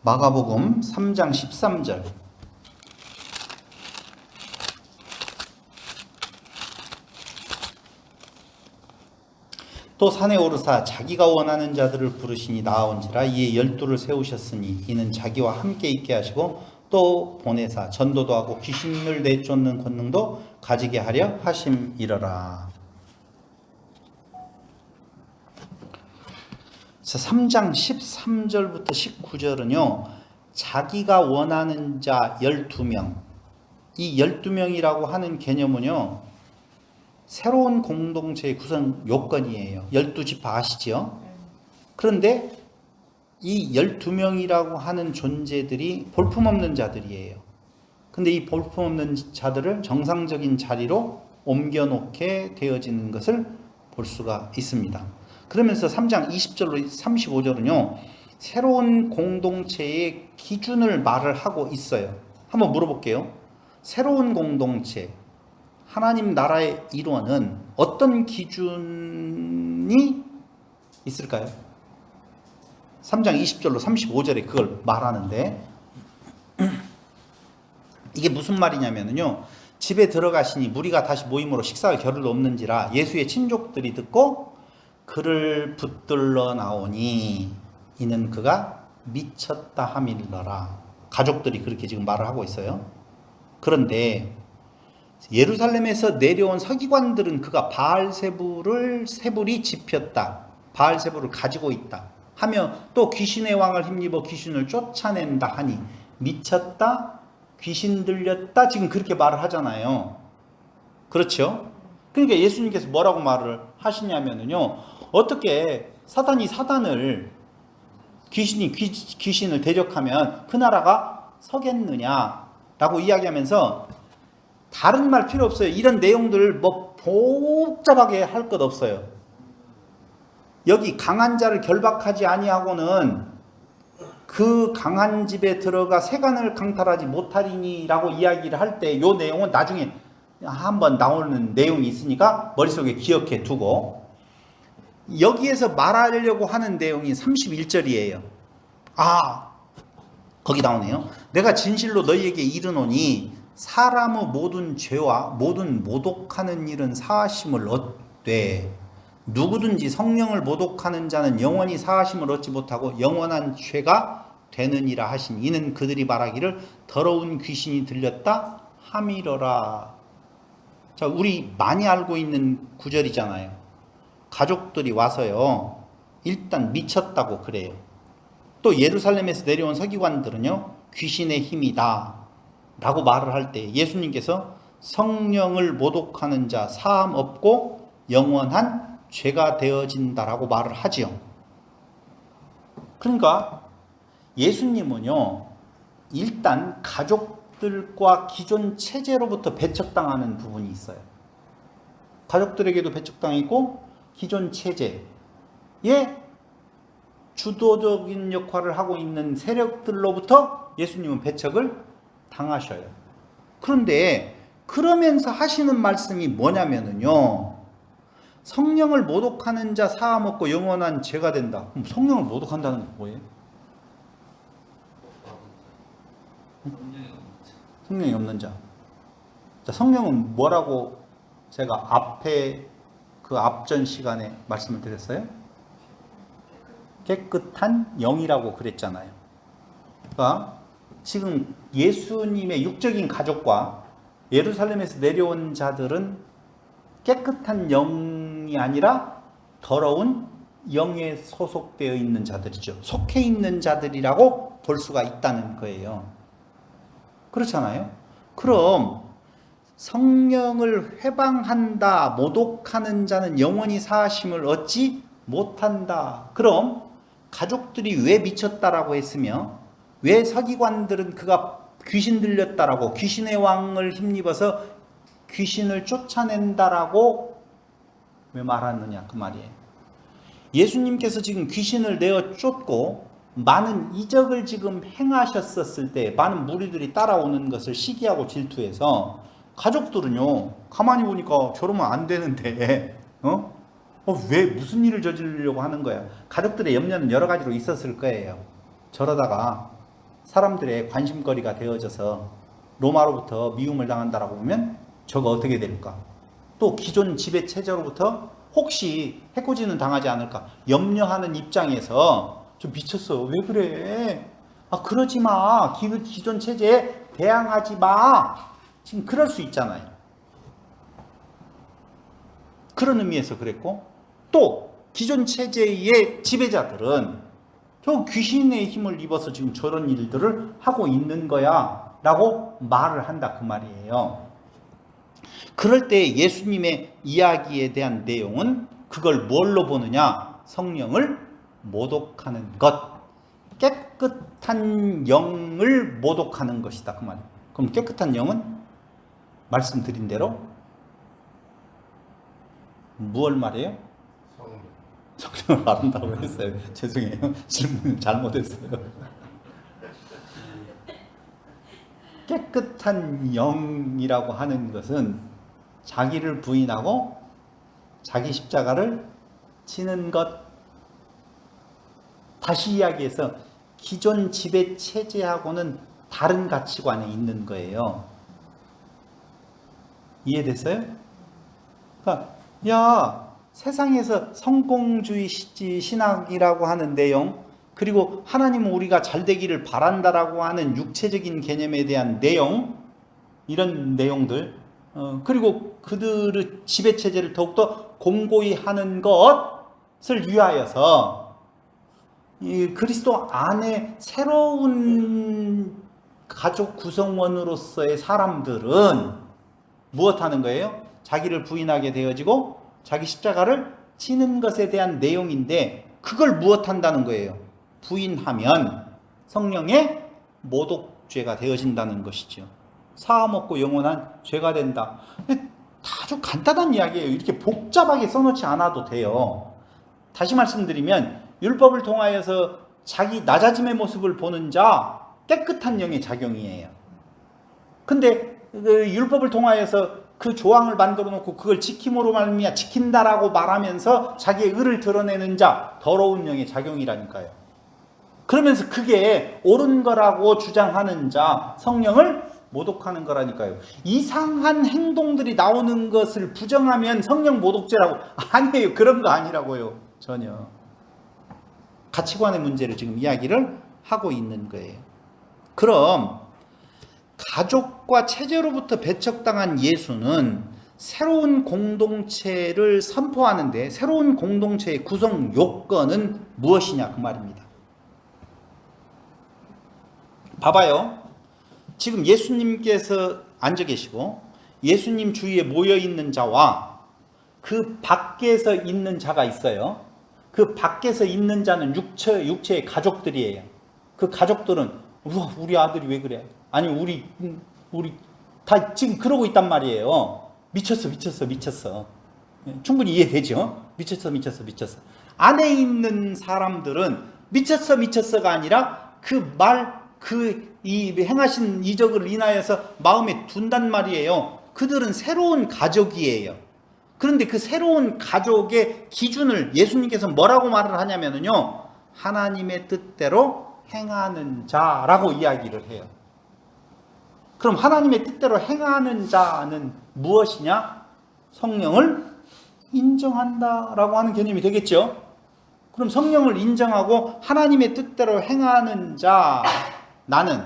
마가복음 3장 13절. 또 산에 오르사 자기가 원하는 자들을 부르시니 나아온지라. 이에 12를 세우셨으니 이는 자기와 함께 있게 하시고 또 보내사 전도도 하고 귀신을 내쫓는 권능도 가지게 하려 하심이러라. 3장 13절부터 19절은요. 자기가 원하는 자 12명. 이 12명이라고 하는 개념은요. 새로운 공동체의 구성 요건이에요. 12지파 아시죠? 그런데 이 12명이라고 하는 존재들이 볼품없는 자들이에요. 근데 이 볼품없는 자들을 정상적인 자리로 옮겨놓게 되어지는 것을 볼 수가 있습니다. 그러면서 3장 20절로 35절은요. 새로운 공동체의 기준을 말을 하고 있어요. 한번 물어볼게요. 새로운 공동체, 하나님 나라의 일원은 어떤 기준이 있을까요? 3장 20절로 35절에 그걸 말하는데 이게 무슨 말이냐면요. 집에 들어가시니 무리가 다시 모임으로 식사할 겨를도 없는지라 예수의 친족들이 듣고 그를 붙들러 나오니 이는 그가 미쳤다 함이러라. 가족들이 그렇게 지금 말을 하고 있어요. 그런데 예루살렘에서 내려온 서기관들은 그가 바알세불이 집혔다, 바알세불을 가지고 있다 하며 또 귀신의 왕을 힘입어 귀신을 쫓아낸다 하니 미쳤다, 귀신 들렸다, 지금 그렇게 말을 하잖아요. 그렇죠? 그러니까 예수님께서 뭐라고 말을 하시냐면요. 어떻게 사단이 사단을, 귀신이 귀신을 대적하면 그 나라가 서겠느냐라고 이야기하면서 다른 말 필요 없어요. 이런 내용들을 뭐 복잡하게 할 것 없어요. 여기 강한 자를 결박하지 아니하고는 그 강한 집에 들어가 세간을 강탈하지 못하리니라고 이야기를 할 때 이 내용은 나중에 한번 나오는 내용이 있으니까 머릿속에 기억해 두고, 여기에서 말하려고 하는 내용이 31절이에요. 거기 나오네요. 내가 진실로 너희에게 이르노니 사람의 모든 죄와 모든 모독하는 일은 사하심을 얻되 누구든지 성령을 모독하는 자는 영원히 사하심을 얻지 못하고 영원한 죄가 되느니라 하신 이는 그들이 말하기를 더러운 귀신이 들렸다 함이러라. 자, 우리 많이 알고 있는 구절이잖아요. 가족들이 와서요, 일단 미쳤다고 그래요. 또 예루살렘에서 내려온 서기관들은요, 귀신의 힘이다 라고 말을 할 때 예수님께서 성령을 모독하는 자 사함 없고 영원한 죄가 되어진다라고 말을 하지요. 그러니까 예수님은요, 일단 가족들과 기존 체제로부터 배척당하는 부분이 있어요. 가족들에게도 배척당했고 기존 체제에 주도적인 역할을 하고 있는 세력들로부터 예수님은 배척을 당하셔요. 그런데 그러면서 하시는 말씀이 뭐냐면요, 성령을 모독하는 자 사함 없고 영원한 죄가 된다. 그럼 성령을 모독한다는 게 뭐예요? 성령이 없는 자. 자, 성령은 뭐라고 제가 앞에 그 앞전 시간에 말씀을 드렸어요? 깨끗한 영이라고 그랬잖아요. 그러니까 지금 예수님의 육적인 가족과 예루살렘에서 내려온 자들은 깨끗한 영이 아니라 더러운 영에 소속되어 있는 자들이죠. 속해 있는 자들이라고 볼 수가 있다는 거예요. 그렇잖아요. 그럼 성령을 회방한다, 모독하는 자는 영원히 사하심을 얻지 못한다. 그럼 가족들이 왜 미쳤다라고 했으며 왜 서기관들은 그가 귀신 들렸다라고, 귀신의 왕을 힘입어서 귀신을 쫓아낸다라고 왜 말하느냐 그 말이에요. 예수님께서 지금 귀신을 내어 쫓고 많은 이적을 지금 행하셨었을 때 많은 무리들이 따라오는 것을 시기하고 질투해서 가족들은요, 가만히 보니까 저러면 안 되는데 왜 무슨 일을 저지르려고 하는 거야. 가족들의 염려는 여러 가지로 있었을 거예요. 저러다가 사람들의 관심거리가 되어져서 로마로부터 미움을 당한다라고 보면 저거 어떻게 될까? 또 기존 지배 체제로부터 혹시 해코지는 당하지 않을까 염려하는 입장에서 좀 미쳤어. 왜 그래? 아, 그러지 마. 기존 체제에 대항하지 마. 지금 그럴 수 있잖아요. 그런 의미에서 그랬고, 또 기존 체제의 지배자들은 저 귀신의 힘을 입어서 지금 저런 일들을 하고 있는 거야 라고 말을 한다 그 말이에요. 그럴 때 예수님의 이야기에 대한 내용은 그걸 뭘로 보느냐? 성령을 모독하는 것, 깨끗한 영을 모독하는 것이다 그 말이에요. 그럼 깨끗한 영은 말씀드린 대로 무엇을 말해요? 성령을 말한다고 했어요. 죄송해요. 질문 잘못했어요. 깨끗한 영이라고 하는 것은 자기를 부인하고 자기 십자가를 지는 것. 다시 이야기해서 기존 지배 체제하고는 다른 가치관에 있는 거예요. 이해됐어요? 그러니까 야, 세상에서 성공주의 신학이라고 하는 내용, 그리고 하나님은 우리가 잘 되기를 바란다라고 하는 육체적인 개념에 대한 내용, 이런 내용들, 그리고 그들의 지배체제를 더욱더 공고히 하는 것을 위하여서 이 그리스도 안에 새로운 가족 구성원으로서의 사람들은 무엇하는 거예요? 자기를 부인하게 되어지고 자기 십자가를 지는 것에 대한 내용인데, 그걸 무엇한다는 거예요? 부인하면 성령의 모독죄가 되어진다는 것이죠. 사함없고 영원한 죄가 된다. 아주 간단한 이야기예요. 이렇게 복잡하게 써놓지 않아도 돼요. 다시 말씀드리면 율법을 통하여서 자기 낮아짐의 모습을 보는 자, 깨끗한 영의 작용이에요. 근데 그 율법을 통하여서 그 조항을 만들어 놓고 그걸 지킴으로 말미암아 지킨다라고 말하면서 자기의 의를 드러내는 자, 더러운 영의 작용이라니까요. 그러면서 그게 옳은 거라고 주장하는 자, 성령을 모독하는 거라니까요. 이상한 행동들이 나오는 것을 부정하면 성령 모독죄라고. 아니에요. 그런 거 아니라고요. 전혀. 가치관의 문제를 지금 이야기를 하고 있는 거예요. 그럼 가족과 체제로부터 배척당한 예수는 새로운 공동체를 선포하는데 새로운 공동체의 구성 요건은 무엇이냐 그 말입니다. 봐봐요. 지금 예수님께서 앉아 계시고 예수님 주위에 모여 있는 자와 그 밖에서 있는 자가 있어요. 그 밖에서 있는 자는 육체의 가족들이에요. 그 가족들은 우리 아들이 왜 그래? 아니 우리 다 지금 그러고 있단 말이에요. 미쳤어. 충분히 이해되죠? 미쳤어. 안에 있는 사람들은 미쳤어가 아니라 이 행하신 이적을 인하여서 마음에 둔단 말이에요. 그들은 새로운 가족이에요. 그런데 그 새로운 가족의 기준을 예수님께서 뭐라고 말을 하냐면요, 하나님의 뜻대로 행하는 자라고 이야기를 해요. 그럼 하나님의 뜻대로 행하는 자는 무엇이냐? 성령을 인정한다라고 하는 개념이 되겠죠. 그럼 성령을 인정하고 하나님의 뜻대로 행하는 자, 나는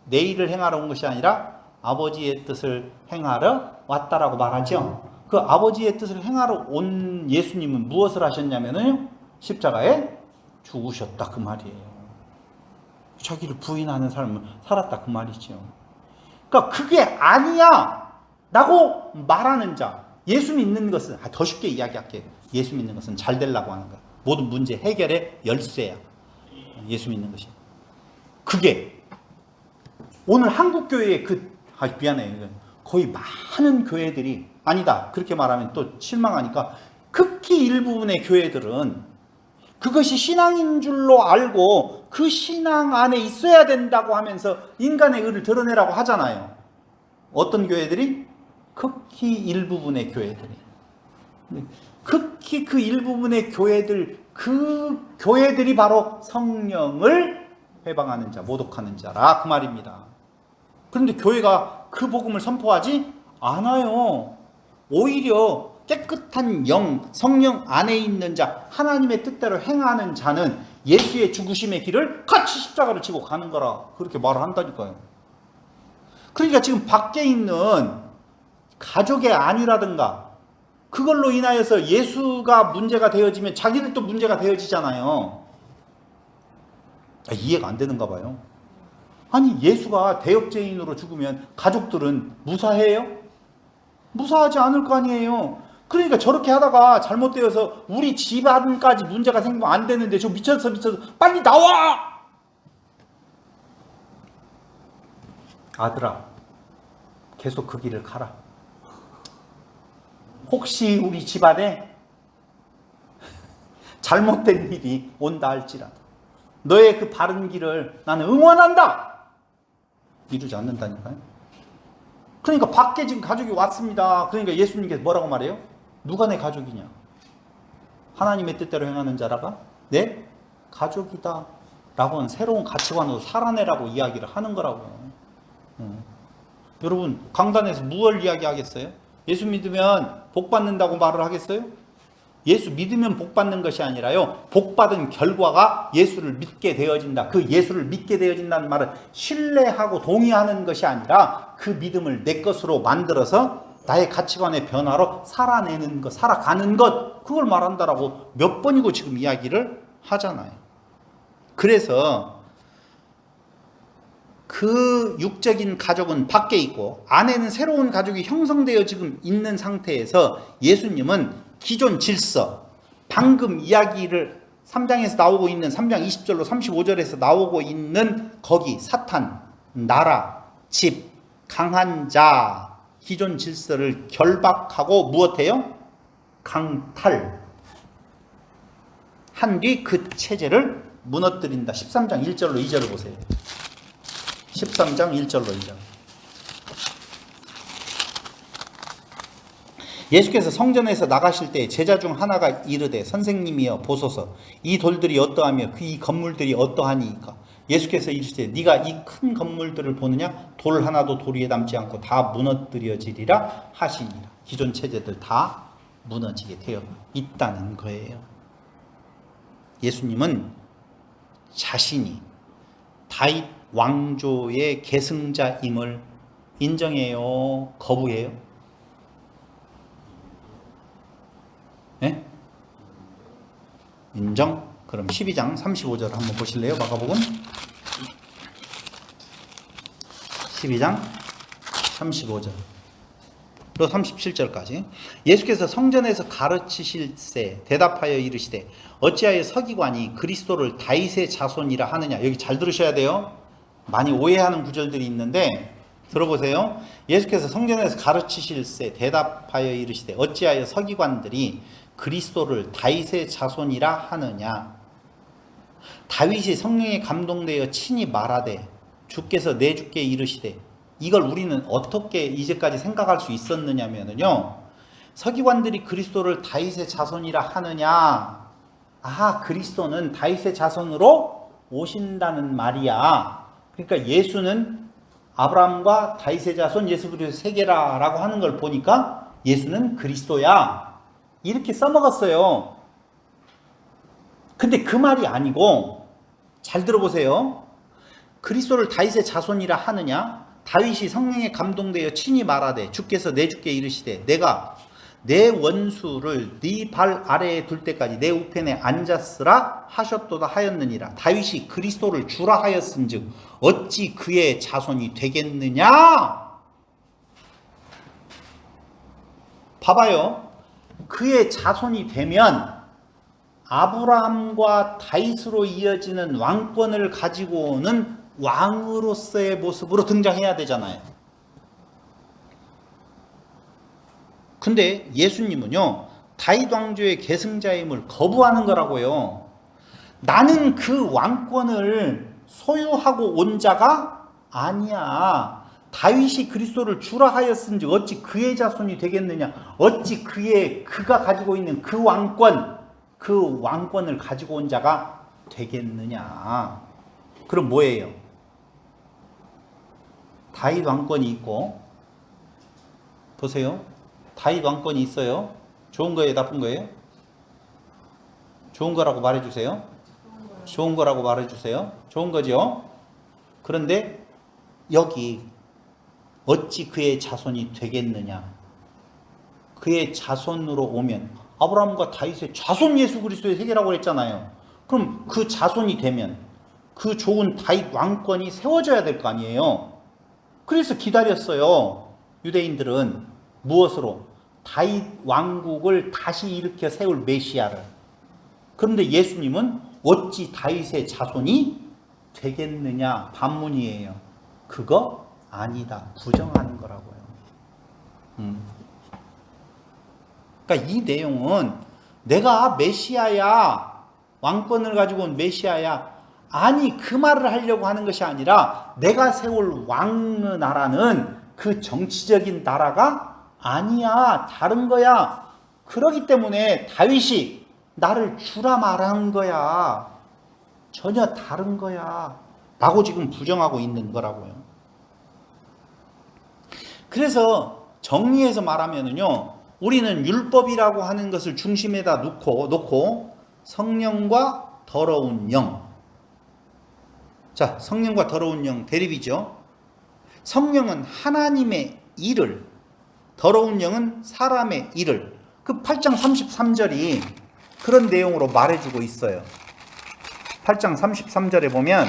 내 일을 행하러 온 것이 아니라 아버지의 뜻을 행하러 왔다라고 말하죠. 그 아버지의 뜻을 행하러 온 예수님은 무엇을 하셨냐면요, 십자가에 죽으셨다 그 말이에요. 자기를 부인하는 삶을 살았다 그 말이죠. 그러니까 그게 아니야 라고 말하는 자, 예수 믿는 것은, 더 쉽게 이야기할게요. 예수 믿는 것은 잘 되려고 하는 거야. 모든 문제 해결의 열쇠야. 예수 믿는 것이. 그게 오늘 한국 교회의 미안해. 거의 많은 교회들이, 아니다 그렇게 말하면 또 실망하니까, 극히 일부분의 교회들은 그것이 신앙인 줄로 알고 그 신앙 안에 있어야 된다고 하면서 인간의 의를 드러내라고 하잖아요. 어떤 교회들이? 극히 일부분의 교회들이. 극히 그 일부분의 교회들이 바로 성령을 회방하는 자, 모독하는 자라 그 말입니다. 그런데 교회가 그 복음을 선포하지 않아요. 오히려 깨끗한 영, 성령 안에 있는 자, 하나님의 뜻대로 행하는 자는 예수의 죽으심의 길을 같이 십자가를 지고 가는 거라 그렇게 말을 한다니까요. 그러니까 지금 밖에 있는 가족의 안위라든가 그걸로 인하여서 예수가 문제가 되어지면 자기들도 문제가 되어지잖아요. 이해가 안 되는가 봐요. 아니 예수가 대역죄인으로 죽으면 가족들은 무사해요? 무사하지 않을 거 아니에요. 그러니까 저렇게 하다가 잘못되어서 우리 집안까지 문제가 생기면 안 되는데 저 미쳐서 빨리 나와! 아들아 계속 그 길을 가라. 혹시 우리 집안에 잘못된 일이 온다 할지라도 너의 그 바른 길을 나는 응원한다. 이루지 않는다니까요. 그러니까 밖에 지금 가족이 왔습니다. 그러니까 예수님께서 뭐라고 말해요? 누가 내 가족이냐? 하나님의 뜻대로 행하는 자라가 내 가족이다 라고는 새로운 가치관으로 살아내라고 이야기를 하는 거라고요. 여러분 강단에서 무엇을 이야기하겠어요? 예수 믿으면 복 받는다고 말을 하겠어요? 예수 믿으면 복 받는 것이 아니라요, 복 받은 결과가 예수를 믿게 되어진다. 그 예수를 믿게 되어진다는 말은 신뢰하고 동의하는 것이 아니라 그 믿음을 내 것으로 만들어서 나의 가치관의 변화로 살아내는 것, 살아가는 것, 그걸 말한다라고 몇 번이고 지금 이야기를 하잖아요. 그래서 그 육적인 가족은 밖에 있고 안에는 새로운 가족이 형성되어 지금 있는 상태에서 예수님은 기존 질서, 방금 이야기를 3장에서 나오고 있는 3장 20절로 35절에서 나오고 있는 거기 사탄, 나라, 집, 강한 자, 기존 질서를 결박하고 무엇해요? 강탈 한 뒤 그 체제를 무너뜨린다. 13장 1절로 2절을 보세요. 13장 1절로 2절. 예수께서 성전에서 나가실 때 제자 중 하나가 이르되 선생님이여 보소서 이 돌들이 어떠하며 이 건물들이 어떠하니이까. 예수께서 이르시되 네가 이 큰 건물들을 보느냐? 돌 하나도 돌 위에 남지 않고 다 무너뜨려지리라 하시니라. 기존 체제들 다 무너지게 되어 있다는 거예요. 예수님은 자신이 다윗 왕조의 계승자임을 인정해요? 거부해요? 네? 인정? 그럼 12장 35절 한번 보실래요? 마가복음 12장 35절 또 37절까지. 예수께서 성전에서 가르치실세 대답하여 이르시되 어찌하여 서기관이 그리스도를 다윗의 자손이라 하느냐. 여기 잘 들으셔야 돼요. 많이 오해하는 구절들이 있는데 들어보세요. 예수께서 성전에서 가르치실세 대답하여 이르시되 어찌하여 서기관들이 그리스도를 다윗의 자손이라 하느냐. 다윗이 성령에 감동되어 친히 말하되 주께서 내 주께 이르시되. 이걸 우리는 어떻게 이제까지 생각할 수 있었느냐면요, 서기관들이 그리스도를 다윗의 자손이라 하느냐. 아, 그리스도는 다윗의 자손으로 오신다는 말이야. 그러니까 예수는 아브라함과 다윗의 자손 예수 그리스도 세계라라고 하는 걸 보니까 예수는 그리스도야 이렇게 써먹었어요. 근데 그 말이 아니고 잘 들어보세요. 그리스도를 다윗의 자손이라 하느냐. 다윗이 성령에 감동되어 친히 말하되 주께서 내 주께 이르시되 내가 내 원수를 네 발 아래에 둘 때까지 내 우편에 앉았으라 하셨도다 하였느니라. 다윗이 그리스도를 주라 하였은즉 어찌 그의 자손이 되겠느냐. 봐봐요. 그의 자손이 되면 아브라함과 다윗으로 이어지는 왕권을 가지고 오는 왕으로서의 모습으로 등장해야 되잖아요. 근데 예수님은요, 다윗 왕조의 계승자임을 거부하는 거라고요. 나는 그 왕권을 소유하고 온 자가 아니야. 다윗이 그리스도를 주라 하였은즉 어찌 그의 자손이 되겠느냐. 어찌 그가 가지고 있는 그 왕권을 가지고 온 자가 되겠느냐. 그럼 뭐예요? 다윗 왕권이 있고, 보세요. 다윗 왕권이 있어요. 좋은 거예요, 나쁜 거예요? 좋은 거라고 말해주세요. 좋은 거라고 말해주세요. 좋은 거죠? 그런데 여기 어찌 그의 자손이 되겠느냐? 그의 자손으로 오면, 아브라함과 다윗의 자손 예수 그리스도의 세계라고 했잖아요. 그럼 그 자손이 되면 그 좋은 다윗 왕권이 세워져야 될 거 아니에요. 그래서 기다렸어요. 유대인들은 무엇으로? 다윗 왕국을 다시 일으켜 세울 메시아를. 그런데 예수님은 어찌 다윗의 자손이 되겠느냐 반문이에요. 그거 아니다. 부정하는 거라고요. 그러니까 이 내용은 내가 메시아야, 왕권을 가지고 온 메시아야, 아니 그 말을 하려고 하는 것이 아니라 내가 세울 왕의 나라는 그 정치적인 나라가 아니야. 다른 거야. 그러기 때문에 다윗이 나를 주라 말한 거야. 전혀 다른 거야. 라고 지금 부정하고 있는 거라고요. 그래서 정리해서 말하면은요, 우리는 율법이라고 하는 것을 중심에다 놓고 성령과 더러운 영. 자, 성령과 더러운 영 대립이죠. 성령은 하나님의 일을, 더러운 영은 사람의 일을. 그 8장 33절이 그런 내용으로 말해주고 있어요. 8장 33절에 보면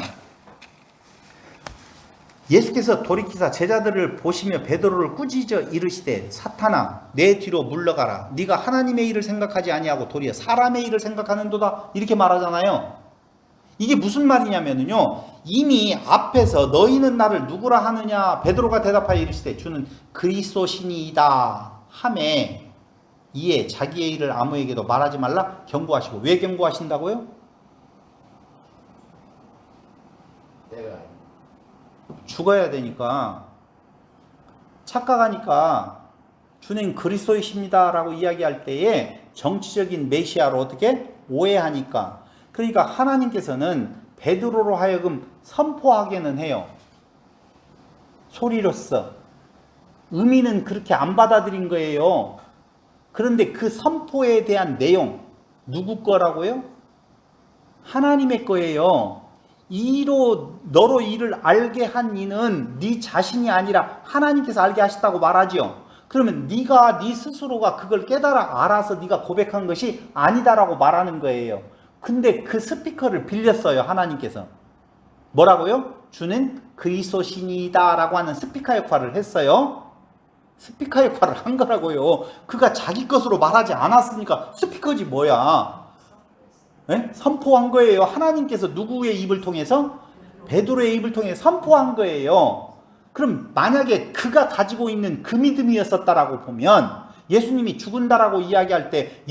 예수께서 돌이키사 제자들을 보시며 베드로를 꾸짖어 이르시되 사탄아 내 뒤로 물러가라. 네가 하나님의 일을 생각하지 아니하고 도리어 사람의 일을 생각하는도다. 이렇게 말하잖아요. 이게 무슨 말이냐면요, 이미 앞에서 너희는 나를 누구라 하느냐 베드로가 대답하여 이르시되 주는 그리스도시니이다 하매 이에 자기의 일을 아무에게도 말하지 말라 경고하시고. 왜 경고하신다고요? 죽어야 되니까. 착각하니까 주님 그리스도이십니다 라고 이야기할 때에 정치적인 메시아로 어떻게 오해하니까. 그러니까 하나님께서는 베드로로 하여금 선포하게는 해요. 소리로써. 의미는 그렇게 안 받아들인 거예요. 그런데 그 선포에 대한 내용 누구 거라고요? 하나님의 거예요. 너로 이를 알게 한 이는 네 자신이 아니라 하나님께서 알게 하셨다고 말하지요. 그러면 네가 네 스스로가 그걸 깨달아 알아서 네가 고백한 것이 아니다라고 말하는 거예요. 근데 그 스피커를 빌렸어요. 하나님께서. 뭐라고요? 주는 그리스도시니이다 라고 하는 스피커 역할을 했어요. 스피커 역할을 한 거라고요. 그가 자기 것으로 말하지 않았으니까 스피커지 뭐야. 네? 선포한 거예요. 하나님께서 누구의 입을 통해서? 베드로의 입을 통해 선포한 거예요. 그럼 만약에 그가 가지고 있는 그 믿음이었었다라고 보면 예수님이 죽은다라고 이야기할 때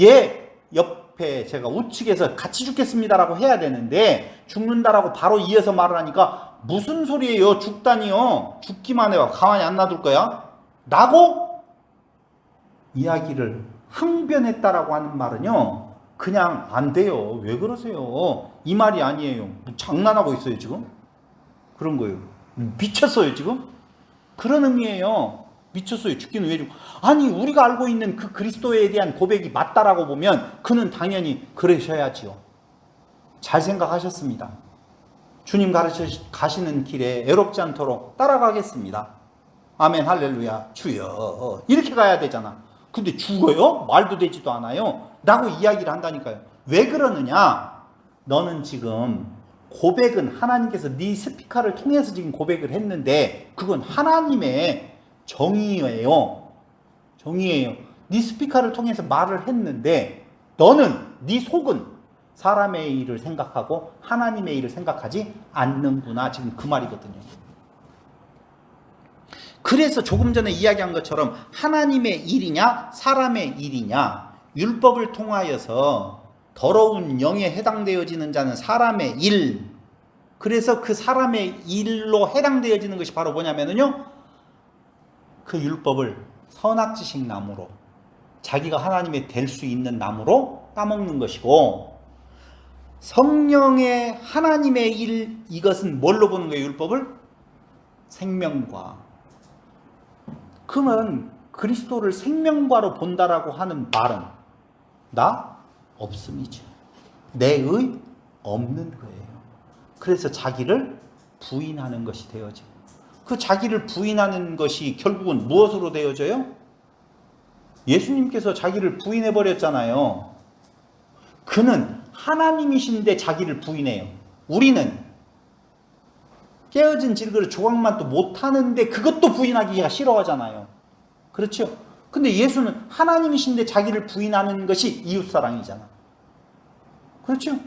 옆에 제가 우측에서 같이 죽겠습니다라고 해야 되는데 죽는다라고 바로 이어서 말을 하니까 무슨 소리예요? 죽다니요. 죽기만 해요. 가만히 안 놔둘 거야? 라고 이야기를 항변했다라고 하는 말은요, 그냥 안 돼요. 왜 그러세요? 이 말이 아니에요. 장난하고 있어요 지금? 그런 거예요. 미쳤어요 지금? 그런 의미예요. 미쳤어요. 죽기는 왜 죽어? 아니 우리가 알고 있는 그 그리스도에 대한 고백이 맞다라고 보면 그는 당연히 그러셔야지요. 잘 생각하셨습니다. 주님 가르쳐 가시는 길에 애롭지 않도록 따라가겠습니다. 아멘 할렐루야 주여 이렇게 가야 되잖아. 근데 죽어요? 말도 되지도 않아요 라고 이야기를 한다니까요. 왜 그러느냐? 너는 지금 고백은 하나님께서 네 스피커를 통해서 지금 고백을 했는데 그건 하나님의 정의예요. 정의예요. 네 스피커를 통해서 말을 했는데 너는 네 속은 사람의 일을 생각하고 하나님의 일을 생각하지 않는구나. 지금 그 말이거든요. 그래서 조금 전에 이야기한 것처럼 하나님의 일이냐 사람의 일이냐, 율법을 통하여서 더러운 영에 해당되어지는 자는 사람의 일. 그래서 그 사람의 일로 해당되어지는 것이 바로 뭐냐면요, 그 율법을 선악지식 나무로, 자기가 하나님이 될 수 있는 나무로 따먹는 것이고, 성령의 하나님의 일, 이것은 뭘로 보는 거예요? 율법을? 생명과. 그러면 그리스도를 생명과로 본다라고 하는 말은 나 없음이죠. 내의 없는 거예요. 그래서 자기를 부인하는 것이 되어져. 그 자기를 부인하는 것이 결국은 무엇으로 되어져요? 예수님께서 자기를 부인해 버렸잖아요. 그는 하나님이신데 자기를 부인해요. 우리는 깨어진 질그릇 조각만 또 못하는데 그것도 부인하기가 싫어하잖아요. 그렇죠? 근데 예수는 하나님이신데 자기를 부인하는 것이 이웃사랑이잖아. 그렇죠?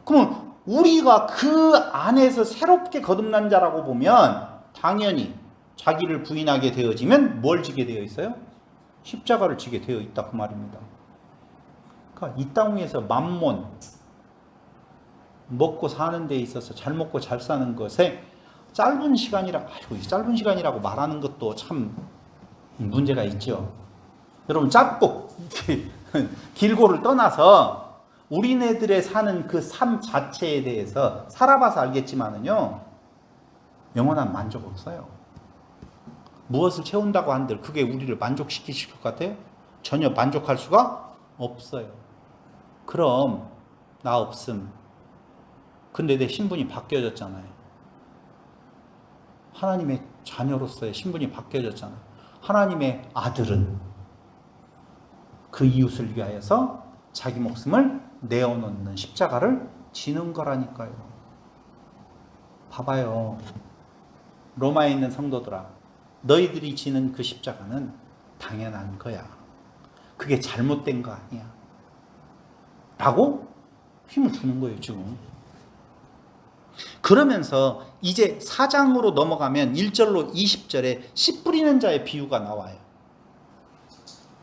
그러면 우리가 그 안에서 새롭게 거듭난 자라고 보면 당연히 자기를 부인하게 되어지면 뭘 지게 되어 있어요? 십자가를 지게 되어 있다 그 말입니다. 그러니까 이 땅 위에서 만몬 먹고 사는 데 있어서 잘 먹고 잘 사는 것에 짧은 짧은 시간이라고 말하는 것도 참 문제가 있죠. 여러분 짧고 길고를 떠나서 우리네들의 사는 그 삶 자체에 대해서 살아봐서 알겠지만은요, 영원한 만족 없어요. 무엇을 채운다고 한들 그게 우리를 만족시키실 것 같아요? 전혀 만족할 수가 없어요. 그럼 나 없음. 근데 내 신분이 바뀌어졌잖아요. 하나님의 자녀로서의 신분이 바뀌어졌잖아요. 하나님의 아들은 그 이웃을 위하여서 자기 목숨을 내어놓는 십자가를 지는 거라니까요. 봐봐요. 로마에 있는 성도들아, 너희들이 지는 그 십자가는 당연한 거야. 그게 잘못된 거 아니야. 라고 힘을 주는 거예요, 지금. 그러면서 이제 4장으로 넘어가면 1절로 20절에 씨 뿌리는 자의 비유가 나와요.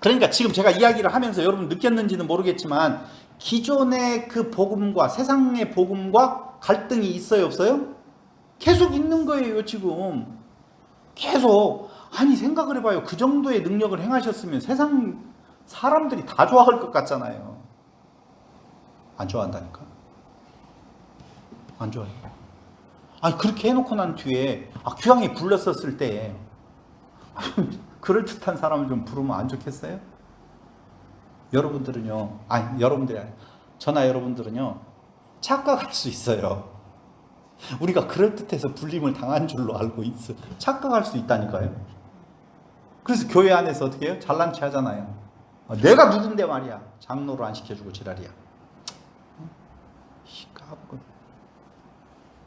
그러니까 지금 제가 이야기를 하면서 여러분 느꼈는지는 모르겠지만 기존의 그 복음과 세상의 복음과 갈등이 있어요, 없어요? 계속 있는 거예요, 지금. 계속. 아니, 생각을 해봐요. 그 정도의 능력을 행하셨으면 세상 사람들이 다 좋아할 것 같잖아요. 안 좋아한다니까. 안 좋아해요. 아니, 그렇게 해놓고 난 뒤에 귀향에 불렀었을 때 그럴듯한 사람을 좀 부르면 안 좋겠어요? 여러분들은요, 여러분들이 아니라 저나 여러분들은요, 착각할 수 있어요. 우리가 그럴듯해서 불림을 당한 줄로 알고 있어. 착각할 수 있다니까요. 그래서 교회 안에서 어떻게 해요? 잘난 체 하잖아요. 내가 누군데 말이야. 장로를 안 시켜주고 지랄이야.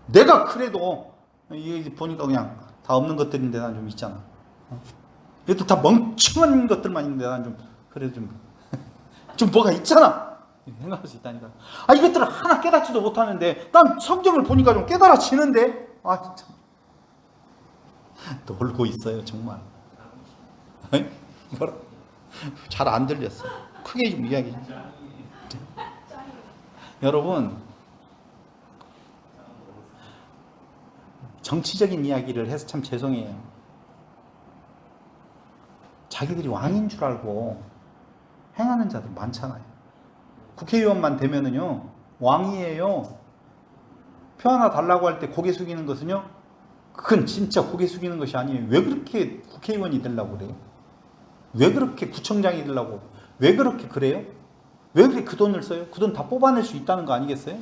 내가 그래도 보니까 그냥 다 없는 것들인데 난 좀 있잖아. 얘들 다 멍청한 것들만 있는데 난 좀 그래도 좀 뭐가 있잖아. 생각할 수 있다니까. 이것들을 하나 깨닫지도 못하는데 난 성경을 보니까 좀 깨달아지는데. 진짜 놀고 있어요, 정말. 뭐라? 잘 안 들렸어. 크게 좀 이야기. 여러분, 정치적인 이야기를 해서 참 죄송해요. 자기들이 왕인 줄 알고 행하는 자들 많잖아요. 국회의원만 되면은요, 왕이에요. 표 하나 달라고 할 때 고개 숙이는 것은요, 그건 진짜 고개 숙이는 것이 아니에요. 왜 그렇게 국회의원이 되려고 그래요? 왜 그렇게 구청장이 되려고? 왜 그렇게 그래요? 왜 그렇게 그 돈을 써요? 그 돈 다 뽑아낼 수 있다는 거 아니겠어요?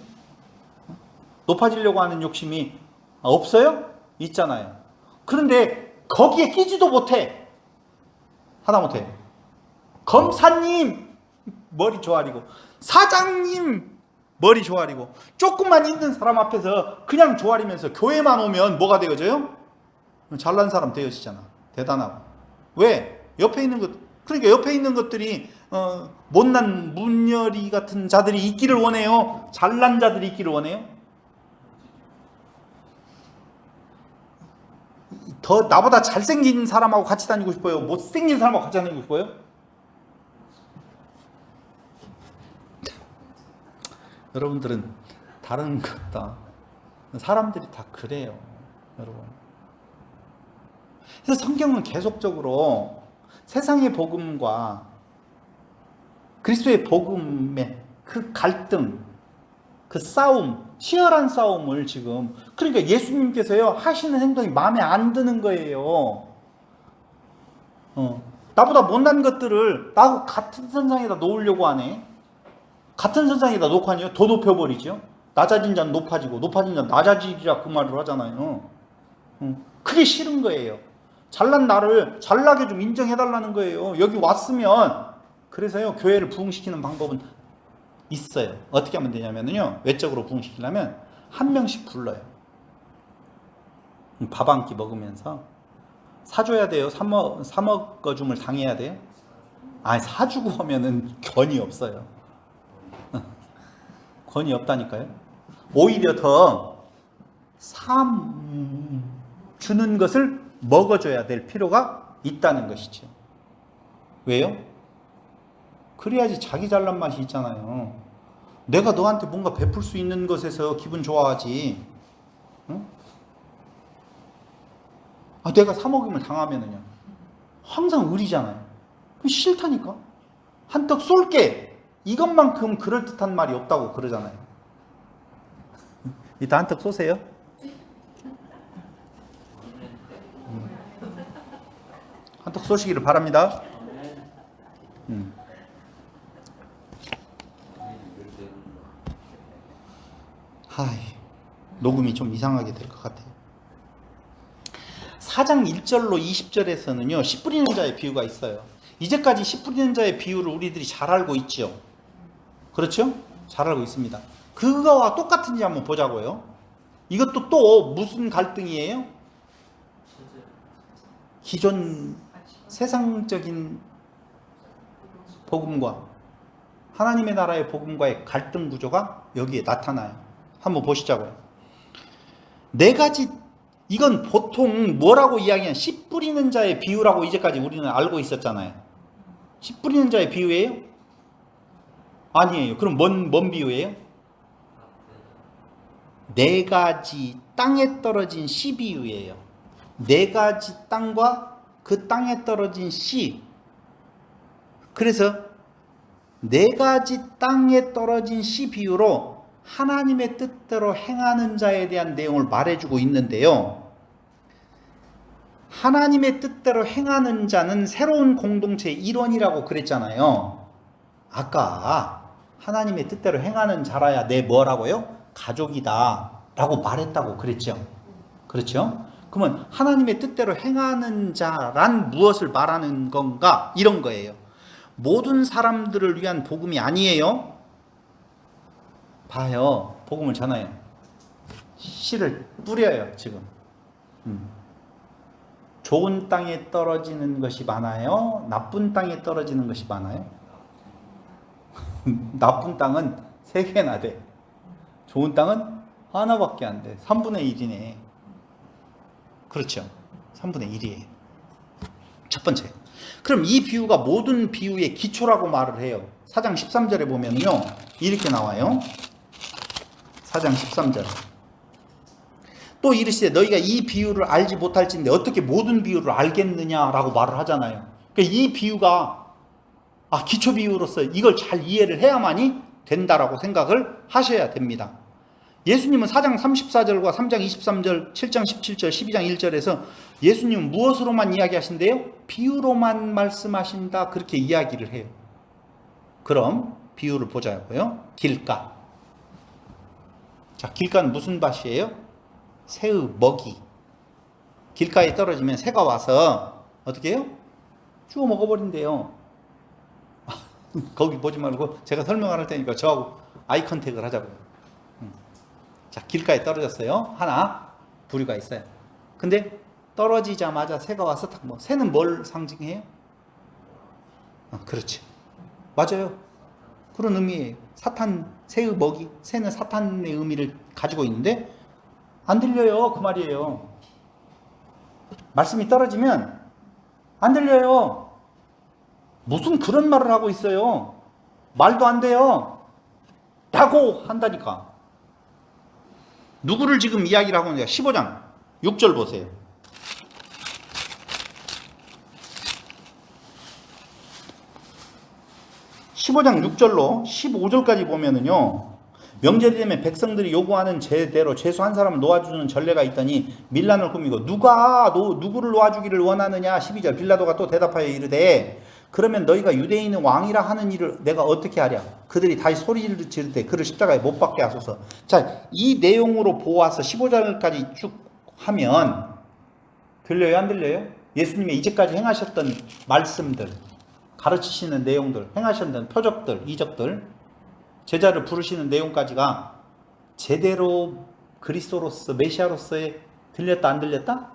높아지려고 하는 욕심이 없어요? 있잖아요. 그런데 거기에 끼지도 못해. 하다못해 검사님 머리 조아리고, 사장님 머리 조아리고, 조금만 있는 사람 앞에서 그냥 조아리면서 교회만 오면 뭐가 되어져요? 잘난 사람 되어지잖아. 대단하고. 왜? 옆에 있는 것, 그러니까 옆에 있는 것들이 못난 문열이 같은 자들이 있기를 원해요? 잘난 자들이 있기를 원해요? 더 나보다 잘생긴 사람하고 같이 다니고 싶어요? 못생긴 사람하고 같이 다니고 싶어요? 여러분들은 다른 것 같다. 사람들이 다 그래요, 여러분. 그래서 성경은 계속적으로 세상의 복음과 그리스도의 복음의 그 갈등, 그 싸움, 치열한 싸움을 지금, 그러니까 예수님께서요 하시는 행동이 마음에 안 드는 거예요. 나보다 못난 것들을 나하고 같은 선상에다 놓으려고 하네. 같은 선상에다 놓고 하니요 더 높여버리죠. 낮아진 자는 높아지고 높아진 자는 낮아지리라 그 말을 하잖아요. 그게 싫은 거예요. 잘난 나를 잘나게 좀 인정해달라는 거예요. 여기 왔으면. 그래서요 교회를 부흥시키는 방법은 있어요. 어떻게 하면 되냐면요, 외적으로 부흥시키려면 한 명씩 불러요. 밥 한 끼 먹으면서 사줘야 돼요? 사먹어줌을 당해야 돼요? 아니, 사주고 하면은 권이 없어요. 권이 없다니까요. 오히려 더 주는 것을 먹어줘야 될 필요가 있다는 것이죠. 왜요? 그래야지 자기 잘난 맛이 있잖아요. 내가 너한테 뭔가 베풀 수 있는 것에서 기분 좋아하지. 응? 내가 사먹임을 당하면은요 항상 의리잖아요. 싫다니까. 한턱 쏠게. 이것만큼 그럴듯한 말이 없다고 그러잖아요. 이따 한턱 쏘세요. 한턱 쏘시기를 바랍니다. 녹음이 좀 이상하게 될 것 같아요. 4장 1절로 20절에서는요 씨 뿌리는 자의 비유가 있어요. 이제까지 씨 뿌리는 자의 비유를 우리들이 잘 알고 있죠. 그렇죠? 잘 알고 있습니다. 그거와 똑같은지 한번 보자고요. 이것도 또 무슨 갈등이에요? 기존 세상적인 복음과 하나님의 나라의 복음과의 갈등 구조가 여기에 나타나요. 한번 보시자고요. 네 가지, 이건 보통 뭐라고 이야기하냐, 씨 뿌리는 자의 비유라고 이제까지 우리는 알고 있었잖아요. 씨 뿌리는 자의 비유예요? 아니에요. 그럼 뭔 비유예요? 네 가지 땅에 떨어진 씨 비유예요. 네 가지 땅과 그 땅에 떨어진 씨. 그래서 네 가지 땅에 떨어진 씨 비유로 하나님의 뜻대로 행하는 자에 대한 내용을 말해주고 있는데요. 하나님의 뜻대로 행하는 자는 새로운 공동체의 일원이라고 그랬잖아요. 아까 하나님의 뜻대로 행하는 자라야 내 뭐라고요? 가족이다 라고 말했다고 그랬죠. 그렇죠? 그러면 하나님의 뜻대로 행하는 자란 무엇을 말하는 건가? 이런 거예요. 모든 사람들을 위한 복음이 아니에요. 봐요. 복음을 전해요. 씨를 뿌려요. 지금. 좋은 땅에 떨어지는 것이 많아요? 나쁜 땅에 떨어지는 것이 많아요? 나쁜 땅은 3개나 돼. 좋은 땅은 하나밖에 안 돼. 3분의 1이네. 그렇죠. 3분의 1이에요. 첫 번째. 그럼 이 비유가 모든 비유의 기초라고 말을 해요. 4장 13절에 보면요 이렇게 나와요. 4장 13절. 또 이르시되 너희가 이 비유를 알지 못할진데 어떻게 모든 비유를 알겠느냐라고 말을 하잖아요. 그러니까 이 비유가 기초 비유로서 이걸 잘 이해를 해야만이 된다라고 생각을 하셔야 됩니다. 예수님은 4장 34절과 3장 23절, 7장 17절, 12장 1절에서 예수님은 무엇으로만 이야기하신대요? 비유로만 말씀하신다, 그렇게 이야기를 해요. 그럼 비유를 보자고요. 길가. 자, 길가는 무슨 밭이에요? 새의 먹이. 길가에 떨어지면 새가 와서 어떻게 해요? 주워 먹어버린대요. 거기 보지 말고 제가 설명을 할 테니까 저하고 아이 컨택을 하자고요. 자, 길가에 떨어졌어요. 하나 부류가 있어요. 근데 떨어지자마자 새가 와서 새는 뭘 상징해요? 그렇지. 맞아요. 그런 의미예요. 사탄, 새의 먹이, 새는 사탄의 의미를 가지고 있는데 안 들려요. 그 말이에요. 말씀이 떨어지면 안 들려요. 무슨 그런 말을 하고 있어요. 말도 안 돼요. 라고 한다니까. 누구를 지금 이야기를 하고 있는가? 15장 6절 보세요. 15장 6절로 15절까지 보면은요, 명절이 되면 백성들이 요구하는 제대로 죄수 한 사람을 놓아주는 전례가 있더니 밀란을 꾸미고 누구를 놓아주기를 원하느냐. 12절 빌라도가 또 대답하여 이르되 그러면 너희가 유대인은 왕이라 하는 일을 내가 어떻게 하랴. 그들이 다시 소리를 지를 때 그를 십자가에 못 박게 하소서. 자, 이 내용으로 보아서 15절까지 쭉 하면 들려요 안 들려요? 예수님의 이제까지 행하셨던 말씀들, 가르치시는 내용들, 행하셨던 표적들, 이적들, 제자를 부르시는 내용까지가 제대로 그리스도로서 메시아로서의 들렸다 안 들렸다?